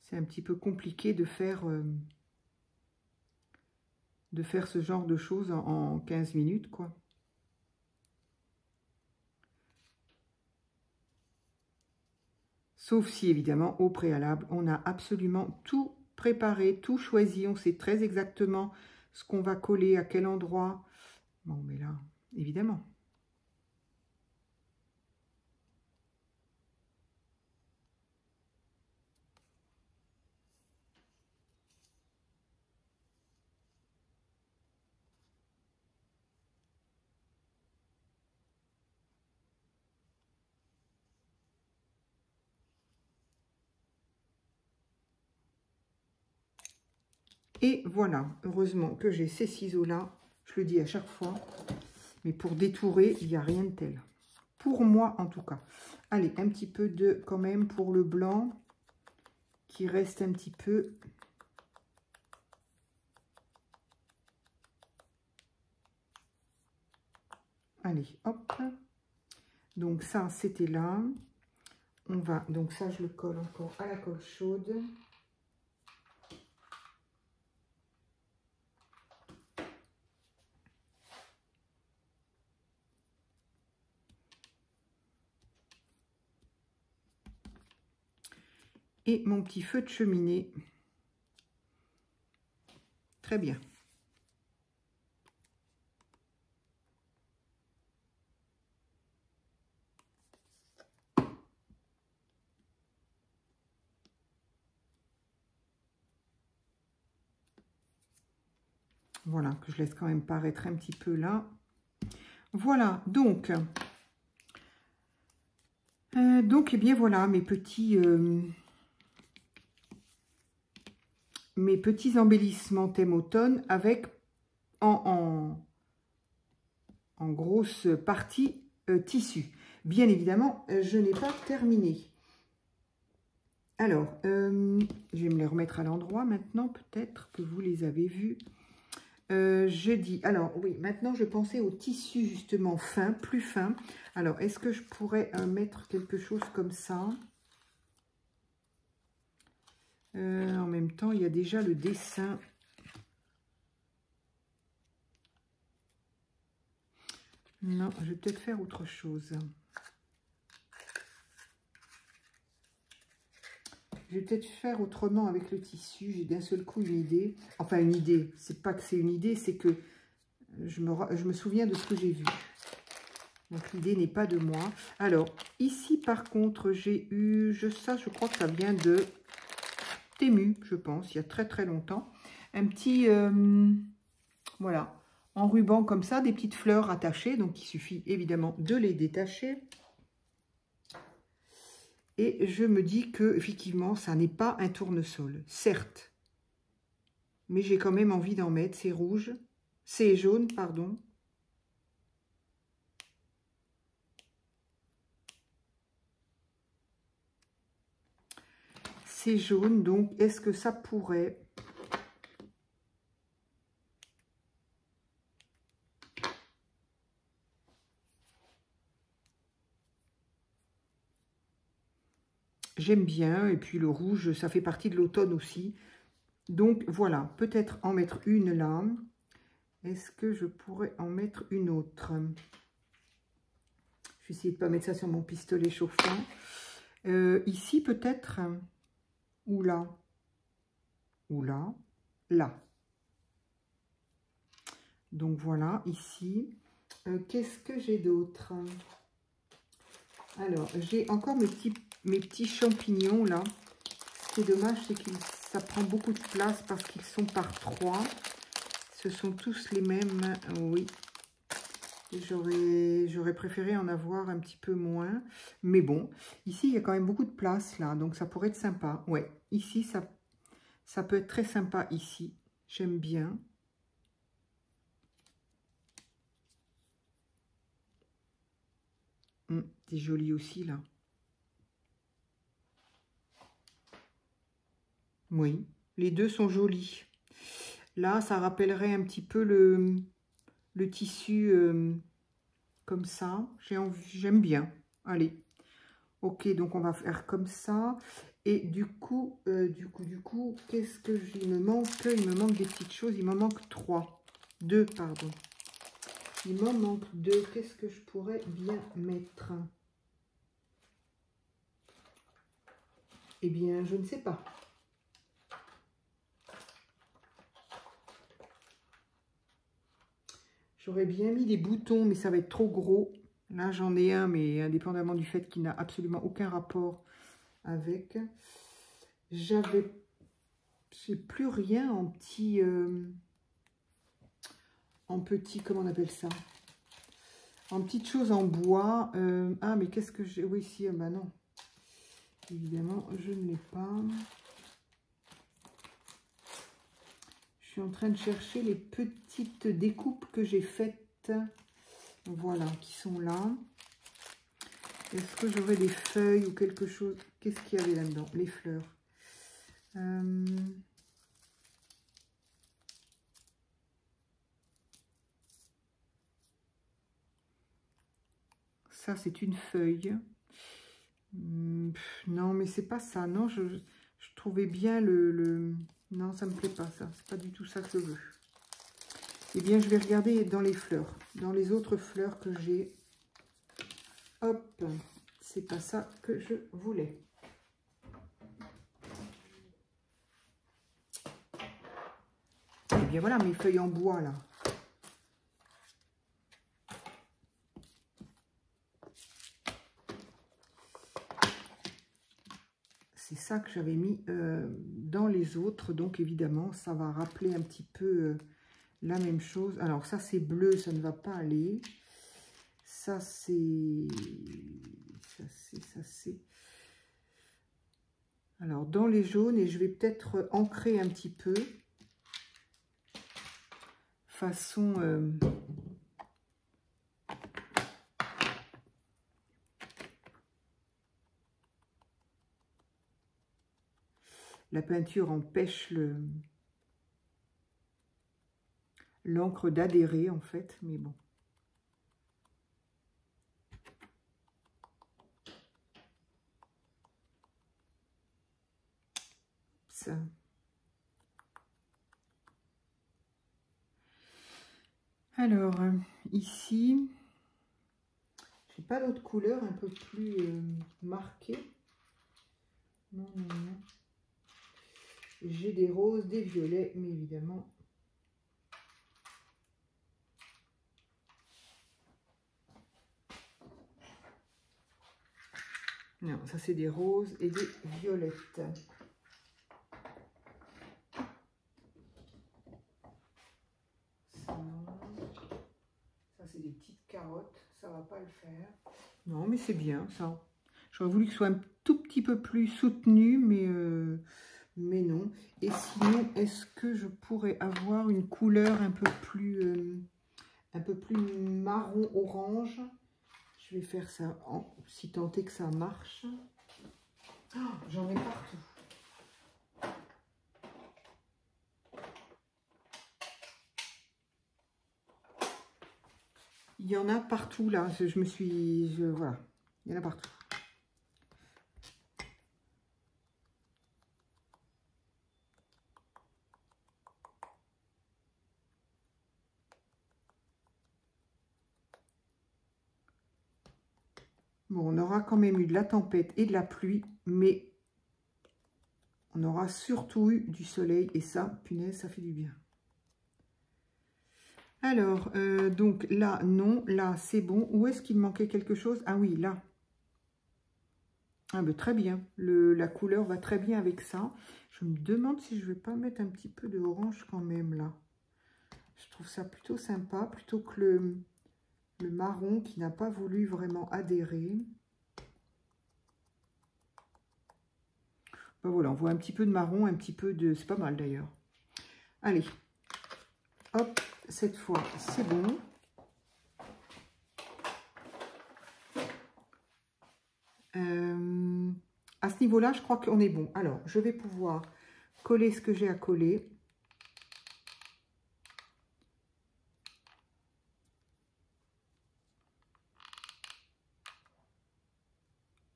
C'est un petit peu compliqué de faire ce genre de choses en 15 minutes, quoi. Sauf si, évidemment, au préalable, on a absolument tout préparé, tout choisi, on sait très exactement ce qu'on va coller, à quel endroit. Bon, mais là, évidemment. Et voilà, heureusement que j'ai ces ciseaux-là, je le dis à chaque fois, mais pour détourer, il n'y a rien de tel. Pour moi, en tout cas. Allez, un petit peu de, quand même, pour le blanc, qui reste un petit peu... Allez, hop. Donc ça, c'était là. On va, donc ça, je le colle encore à la colle chaude. Et mon petit feu de cheminée. Très bien. Voilà, que je laisse quand même paraître un petit peu là. Voilà, donc, eh bien voilà, mes petits embellissements thème automne avec en grosse partie tissu. Bien évidemment, je n'ai pas terminé. Alors, je vais me les remettre à l'endroit maintenant, peut-être que vous les avez vus. Je dis, alors oui, maintenant je pensais au tissu justement fin, plus fin. Alors, est-ce que je pourrais mettre quelque chose comme ça? En même temps, il y a déjà le dessin. Non, je vais peut-être faire autre chose. Je vais peut-être faire autrement avec le tissu. J'ai d'un seul coup une idée. Enfin, une idée. C'est pas que c'est une idée, c'est que je me souviens de ce que j'ai vu. Donc, l'idée n'est pas de moi. Alors, ici, par contre, j'ai eu... ça, je crois que ça vient de Temu, je pense, il y a très très longtemps. Un petit, voilà, en ruban comme ça, des petites fleurs attachées. Donc, il suffit évidemment de les détacher. Et je me dis que effectivement, ça n'est pas un tournesol, certes. Mais j'ai quand même envie d'en mettre. C'est rouge, c'est jaune, pardon. C'est jaune, donc est-ce que ça pourrait... J'aime bien, et puis le rouge, ça fait partie de l'automne aussi. Donc voilà, peut-être en mettre une là. Est-ce que je pourrais en mettre une autre? Je vais essayer de ne pas mettre ça sur mon pistolet chauffant. Ici peut-être, ou là, là. Donc voilà, ici. Qu'est-ce que j'ai d'autre? Alors, j'ai encore mes petits champignons là. Ce qui est dommage, c'est que ça prend beaucoup de place parce qu'ils sont par 3. Ce sont tous les mêmes, oui. J'aurais préféré en avoir un petit peu moins. Mais bon, ici, il y a quand même beaucoup de place là. Donc, ça pourrait être sympa. Ouais, ici, ça peut être très sympa ici. J'aime bien. C'est joli aussi là. Oui, les deux sont jolis. Là, ça rappellerait un petit peu le tissu comme ça. J'aime bien. Allez. Ok, donc on va faire comme ça. Et du coup, qu'est-ce que il me manque? Il me manque des petites choses. Il m'en manque 3. 2, pardon. Il m'en manque 2. Qu'est-ce que je pourrais bien mettre? Eh bien, je ne sais pas. J'aurais bien mis des boutons, mais ça va être trop gros. Là, j'en ai un, mais indépendamment du fait qu'il n'a absolument aucun rapport avec. J'ai plus rien en petit, comment on appelle ça? En petites choses en bois. Ah, mais qu'est-ce que j'ai? Oui, si, bah non. Évidemment, je ne l'ai pas. Je suis en train de chercher les petites découpes que j'ai faites. Voilà, qui sont là. Est-ce que j'aurais des feuilles ou quelque chose? Qu'est-ce qu'il y avait là-dedans? Les fleurs. Ça, c'est une feuille. Non, mais c'est pas ça. Non, je trouvais bien le... Non, ça me plaît pas, ça. C'est pas du tout ça que je veux. Eh bien, je vais regarder dans les fleurs. Dans les autres fleurs que j'ai. Hop, c'est pas ça que je voulais. Eh bien, voilà mes feuilles en bois, là. C'est ça que j'avais mis dans les autres. Donc, évidemment, ça va rappeler un petit peu la même chose. Alors, ça, c'est bleu, ça ne va pas aller. Ça, c'est... Ça, c'est... Alors, dans les jaunes, et je vais peut-être ancrer un petit peu. Façon... La peinture empêche l'encre d'adhérer, en fait, mais bon. Ça. Alors, ici, j'ai pas d'autre couleur un peu plus marquée. Non, non, non. J'ai des roses, des violets, mais évidemment... Non, ça c'est des roses et des violettes. c'est des petites carottes. Ça va pas le faire. Non, mais c'est bien, ça. J'aurais voulu que ce soit un tout petit peu plus soutenu, mais non. Et sinon, est-ce que je pourrais avoir une couleur un peu plus marron-orange? Je vais faire ça, si tant est que ça marche. Oh, j'en ai partout. Il y en a partout, là. Voilà. Il y en a partout. Bon, on aura quand même eu de la tempête et de la pluie, mais on aura surtout eu du soleil. Et ça, punaise, ça fait du bien. Alors, donc là, non. Là, c'est bon. Où est-ce qu'il manquait quelque chose? Ah oui, là. Ah ben, très bien. La couleur va très bien avec ça. Je me demande si je ne vais pas mettre un petit peu de orange quand même, là. Je trouve ça plutôt sympa, plutôt que le marron qui n'a pas voulu vraiment adhérer. Ben voilà, on voit un petit peu de marron, un petit peu de... C'est pas mal d'ailleurs. Allez, hop, cette fois, c'est bon. À ce niveau-là, je crois qu'on est bon. Alors, je vais pouvoir coller ce que j'ai à coller.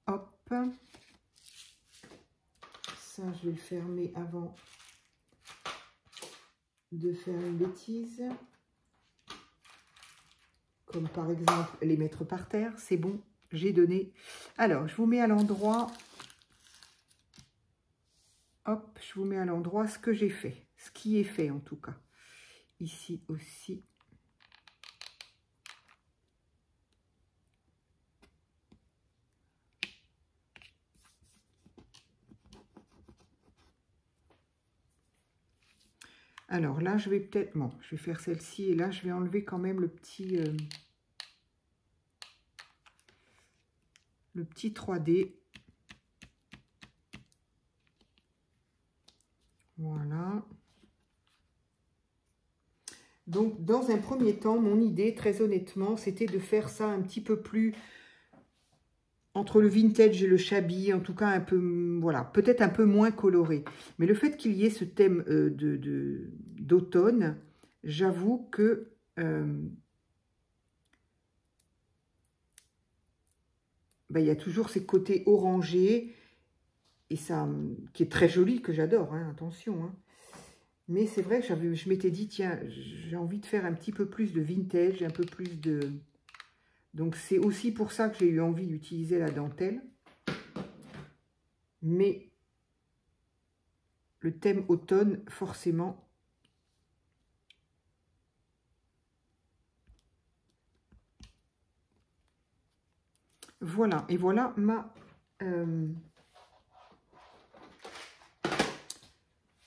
Hop. Ça, je vais le fermer avant de faire une bêtise. Comme par exemple les mettre par terre. C'est bon, j'ai donné. Alors, je vous mets à l'endroit. Hop, je vous mets à l'endroit ce que j'ai fait. Ce qui est fait en tout cas. Ici aussi. Alors là, je vais peut-être... Bon, je vais faire celle-ci et là, je vais enlever quand même le petit 3D. Voilà. Donc, dans un premier temps, mon idée, très honnêtement, c'était de faire ça un petit peu plus... Entre le vintage et le shabby, en tout cas un peu, voilà, peut-être un peu moins coloré. Mais le fait qu'il y ait ce thème d'automne, j'avoue que il y a toujours ces côtés orangés, et ça, qui est très joli, que j'adore, hein, attention. Hein. Mais c'est vrai que je m'étais dit, tiens, j'ai envie de faire un petit peu plus de vintage, un peu plus de... Donc c'est aussi pour ça que j'ai eu envie d'utiliser la dentelle. Mais le thème automne, forcément, voilà. Et voilà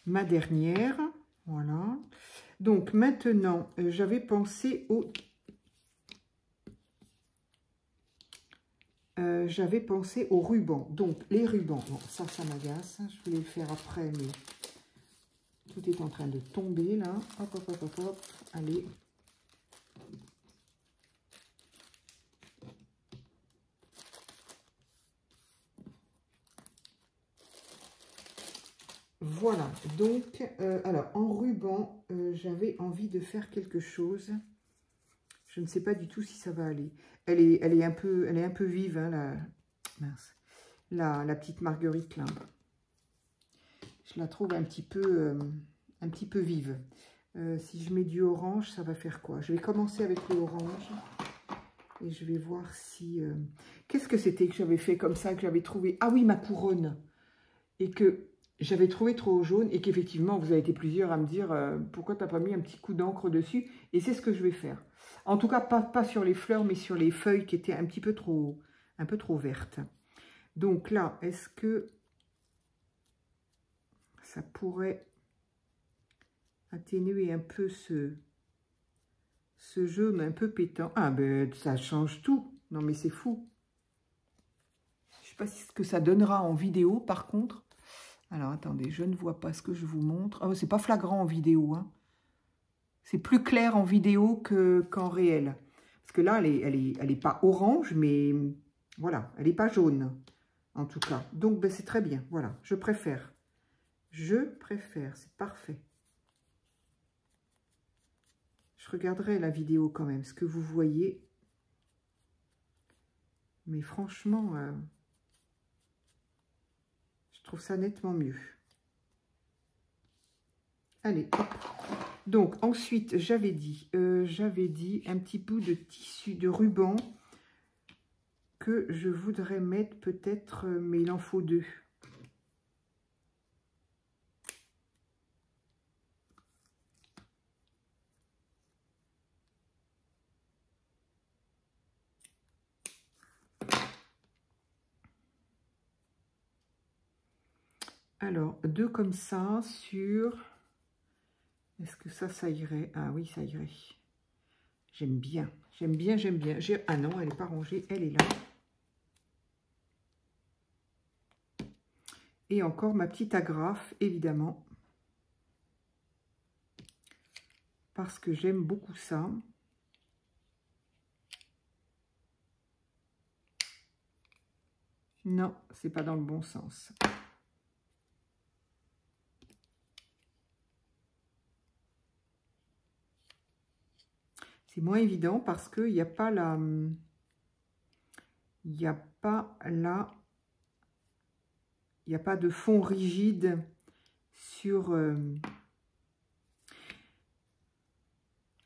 ma dernière. Voilà. Donc maintenant, j'avais pensé au... rubans. Donc les rubans, bon, ça m'agace. Je voulais le faire après, mais tout est en train de tomber là. Hop, hop, hop, hop, hop. Allez. Voilà, donc, alors, en ruban, j'avais envie de faire quelque chose. Je ne sais pas du tout si ça va aller. Elle est un peu vive, hein, la petite Marguerite, là. Je la trouve un petit peu vive. Si je mets du orange, ça va faire quoi? Je vais commencer avec le orange. Et je vais voir si... Qu'est-ce que c'était que j'avais fait comme ça, que j'avais trouvé? Ah oui, ma couronne. Et que... j'avais trouvé trop jaune et qu'effectivement, vous avez été plusieurs à me dire pourquoi tu n'as pas mis un petit coup d'encre dessus. Et c'est ce que je vais faire. En tout cas, pas sur les fleurs, mais sur les feuilles qui étaient un peu trop vertes. Donc là, est-ce que ça pourrait atténuer un peu ce ce jaune un peu pétant. Ah ben ça change tout. Non mais c'est fou. Je sais pas ce que ça donnera en vidéo par contre. Alors attendez, je ne vois pas ce que je vous montre. Oh, c'est pas flagrant en vidéo. Hein. C'est plus clair en vidéo qu'en réel. Parce que là, elle est pas orange, mais voilà, elle n'est pas jaune, en tout cas. Donc, ben, c'est très bien. Voilà, je préfère. Je préfère, c'est parfait. Je regarderai la vidéo quand même, ce que vous voyez. Mais franchement, je trouve ça nettement mieux. Allez, hop. Donc, ensuite, j'avais dit un petit bout de tissu, de ruban que je voudrais mettre peut-être, mais il en faut deux. Alors, deux comme ça sur... Est-ce que ça irait? Ah oui, ça irait. J'aime bien, j'aime bien, j'aime bien. Ah non, elle n'est pas rangée, elle est là. Et encore ma petite agrafe, évidemment. Parce que j'aime beaucoup ça. Non, c'est pas dans le bon sens. C'est moins évident parce qu'il n'y a pas la... Il n'y a pas là... Il n'y a pas de fond rigide sur...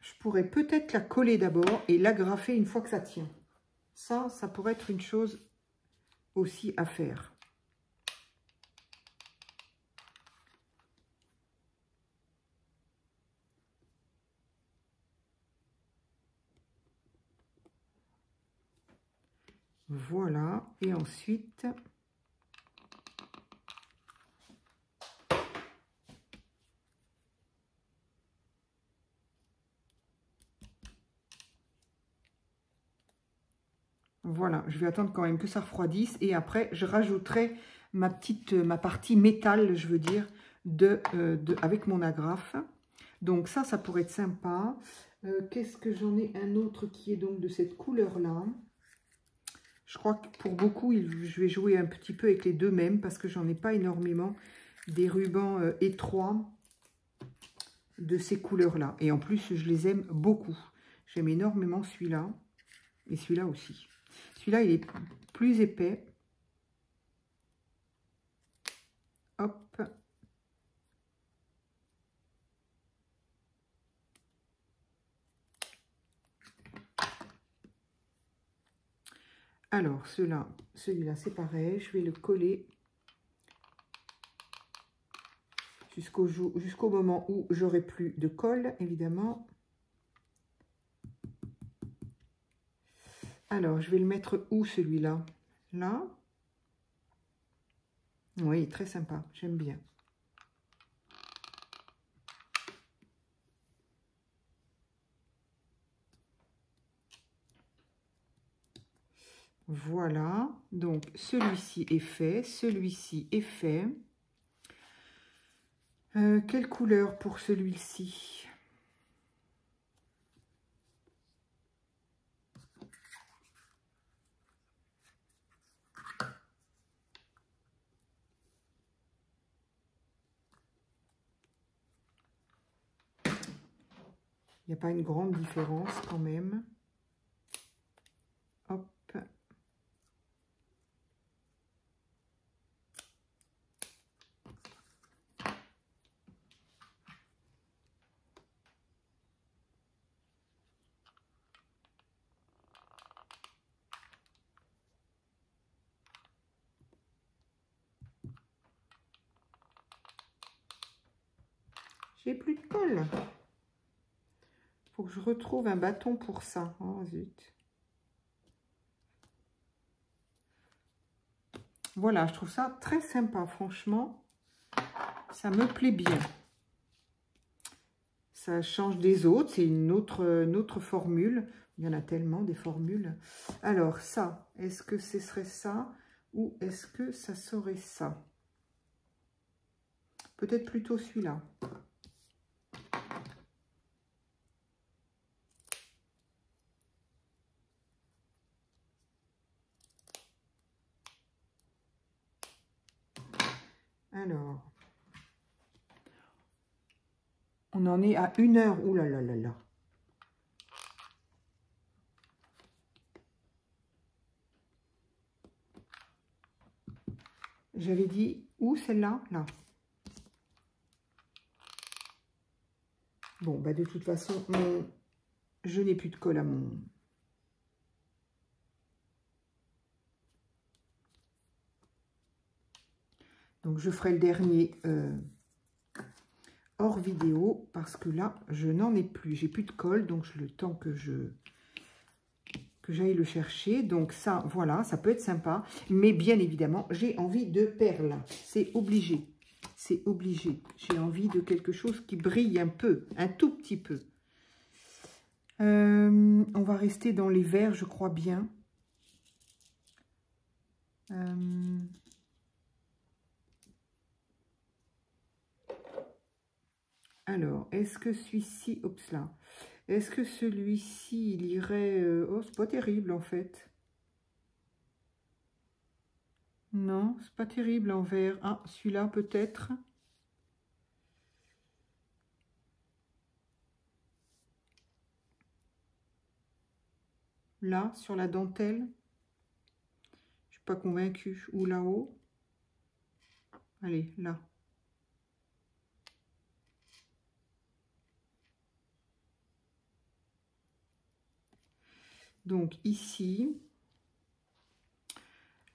Je pourrais peut-être la coller d'abord et l'agrafer une fois que ça tient. Ça pourrait être une chose aussi à faire. Voilà, et ensuite, voilà, je vais attendre quand même que ça refroidisse et après je rajouterai ma partie métal, je veux dire, avec mon agrafe. Donc ça pourrait être sympa. Qu'est-ce que j'en ai un autre qui est donc de cette couleur-là? Je crois que pour beaucoup, je vais jouer un petit peu avec les deux mêmes parce que j'en ai pas énormément des rubans étroits de ces couleurs-là. Et en plus, je les aime beaucoup. J'aime énormément celui-là et celui-là aussi. Celui-là, il est plus épais. Hop. Alors, celui-là, c'est pareil. Je vais le coller jusqu'au moment où j'aurai plus de colle, évidemment. Alors, je vais le mettre où, celui-là? Là. Oui, très sympa. J'aime bien. Voilà. Donc, celui-ci est fait. Celui-ci est fait. Quelle couleur pour celui-ci? Il n'y a pas une grande différence quand même. Hop. J'ai plus de colle. Faut que je retrouve un bâton pour ça. Oh zut. Voilà, je trouve ça très sympa, franchement. Ça me plaît bien. Ça change des autres, c'est une autre formule. Il y en a tellement des formules. Alors ça, est-ce que ce serait ça ou est-ce que ça serait ça? Peut-être plutôt celui-là. Alors, on en est à 1 heure. Ouh là là là là. J'avais dit où celle-là? Là. Bon, bah de toute façon, je n'ai plus de colle à mon... Donc, je ferai le dernier hors vidéo parce que là, je n'en ai plus. J'ai plus de colle, donc le temps que j'aille le chercher. Donc ça, voilà, ça peut être sympa. Mais bien évidemment, j'ai envie de perles. C'est obligé. C'est obligé. J'ai envie de quelque chose qui brille un peu, un tout petit peu. On va rester dans les verts, je crois bien. Alors, est-ce que celui-ci... Oups là. Est-ce que celui-ci, il irait... Oh, c'est pas terrible en fait. Non, c'est pas terrible en vert. Ah, celui-là peut-être. Là, sur la dentelle. Je suis pas convaincue. Ou là-haut. Allez, là. Donc ici,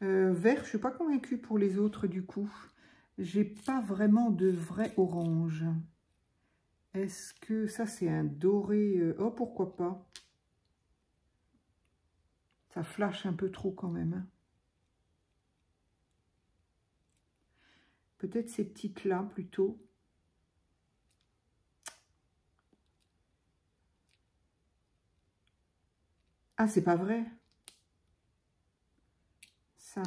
vert, je ne suis pas convaincue pour les autres du coup. J'ai pas vraiment de vrai orange. Est-ce que ça c'est un doré? Oh, pourquoi pas. Ça flash un peu trop quand même. Hein. Peut-être ces petites-là plutôt. Ah, c'est pas vrai. Ça.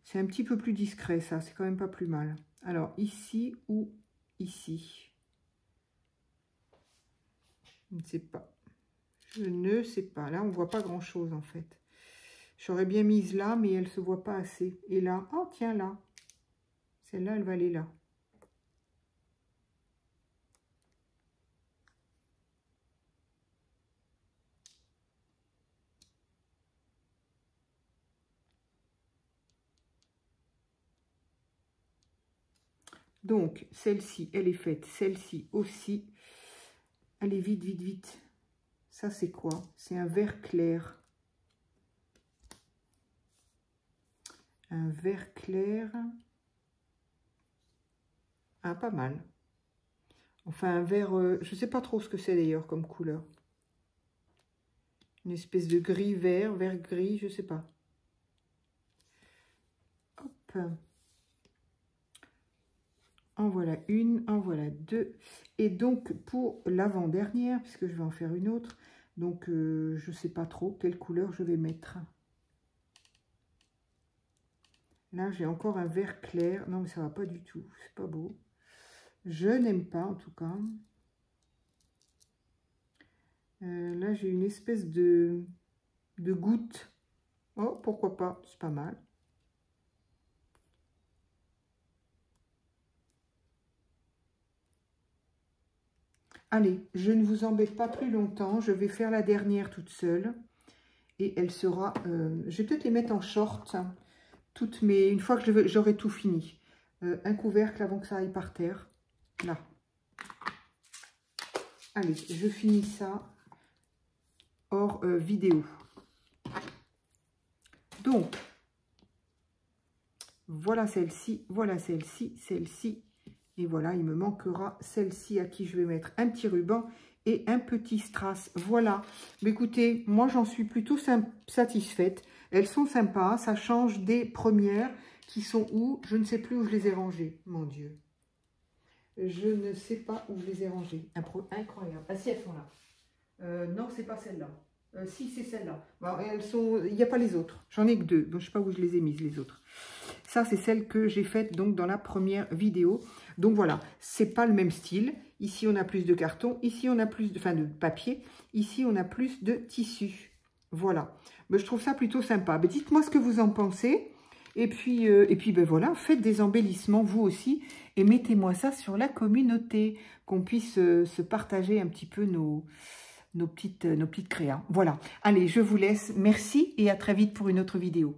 C'est un petit peu plus discret, ça. C'est quand même pas plus mal. Alors, ici ou ici? Je ne sais pas. Je ne sais pas. Là, on voit pas grand-chose, en fait. J'aurais bien mise là, mais elle se voit pas assez. Et là, oh, tiens, là. Celle-là, elle va aller là. Donc, celle-ci, elle est faite. Celle-ci aussi. Allez, vite, vite, vite. Ça, c'est quoi? C'est un vert clair. Un vert clair. Ah, pas mal. Enfin, un vert... je ne sais pas trop ce que c'est d'ailleurs comme couleur. Une espèce de gris-vert, vert-gris, je ne sais pas. Hop. En voilà une, en voilà deux. Et donc, pour l'avant-dernière, puisque je vais en faire une autre, donc je ne sais pas trop quelle couleur je vais mettre. Là, j'ai encore un vert clair. Non, mais ça va pas du tout. C'est pas beau. Je n'aime pas, en tout cas. Là, j'ai une espèce de goutte. Oh, pourquoi pas? C'est pas mal. Allez, je ne vous embête pas plus longtemps. Je vais faire la dernière toute seule. Et elle sera... je vais peut-être les mettre en short. Toutes mes... Une fois que j'aurai tout fini. Un couvercle avant que ça aille par terre. Là. Allez, je finis ça hors vidéo. Donc, voilà celle-ci, celle-ci. Et voilà, il me manquera celle-ci à qui je vais mettre un petit ruban et un petit strass. Voilà. Mais écoutez, moi, j'en suis plutôt satisfaite. Elles sont sympas. Ça change des premières qui sont où? Je ne sais plus où je les ai rangées. Mon Dieu. Je ne sais pas où je les ai rangées. Incroyable. Ah si, elles sont là. Non, c'est pas celle-là. Si, c'est celle-là. Bon, elles sont... Il n'y a pas les autres. J'en ai que 2. Bon, je ne sais pas où je les ai mises, les autres. Ça, c'est celle que j'ai faite donc dans la première vidéo. Donc voilà, c'est pas le même style. Ici, on a plus de carton. Ici, on a plus de papier. Ici, on a plus de tissu. Voilà. Ben, je trouve ça plutôt sympa. Ben, dites-moi ce que vous en pensez. Et puis ben voilà, faites des embellissements vous aussi. Et mettez-moi ça sur la communauté. Qu'on puisse se partager un petit peu nos petites créas. Voilà. Allez, je vous laisse. Merci et à très vite pour une autre vidéo.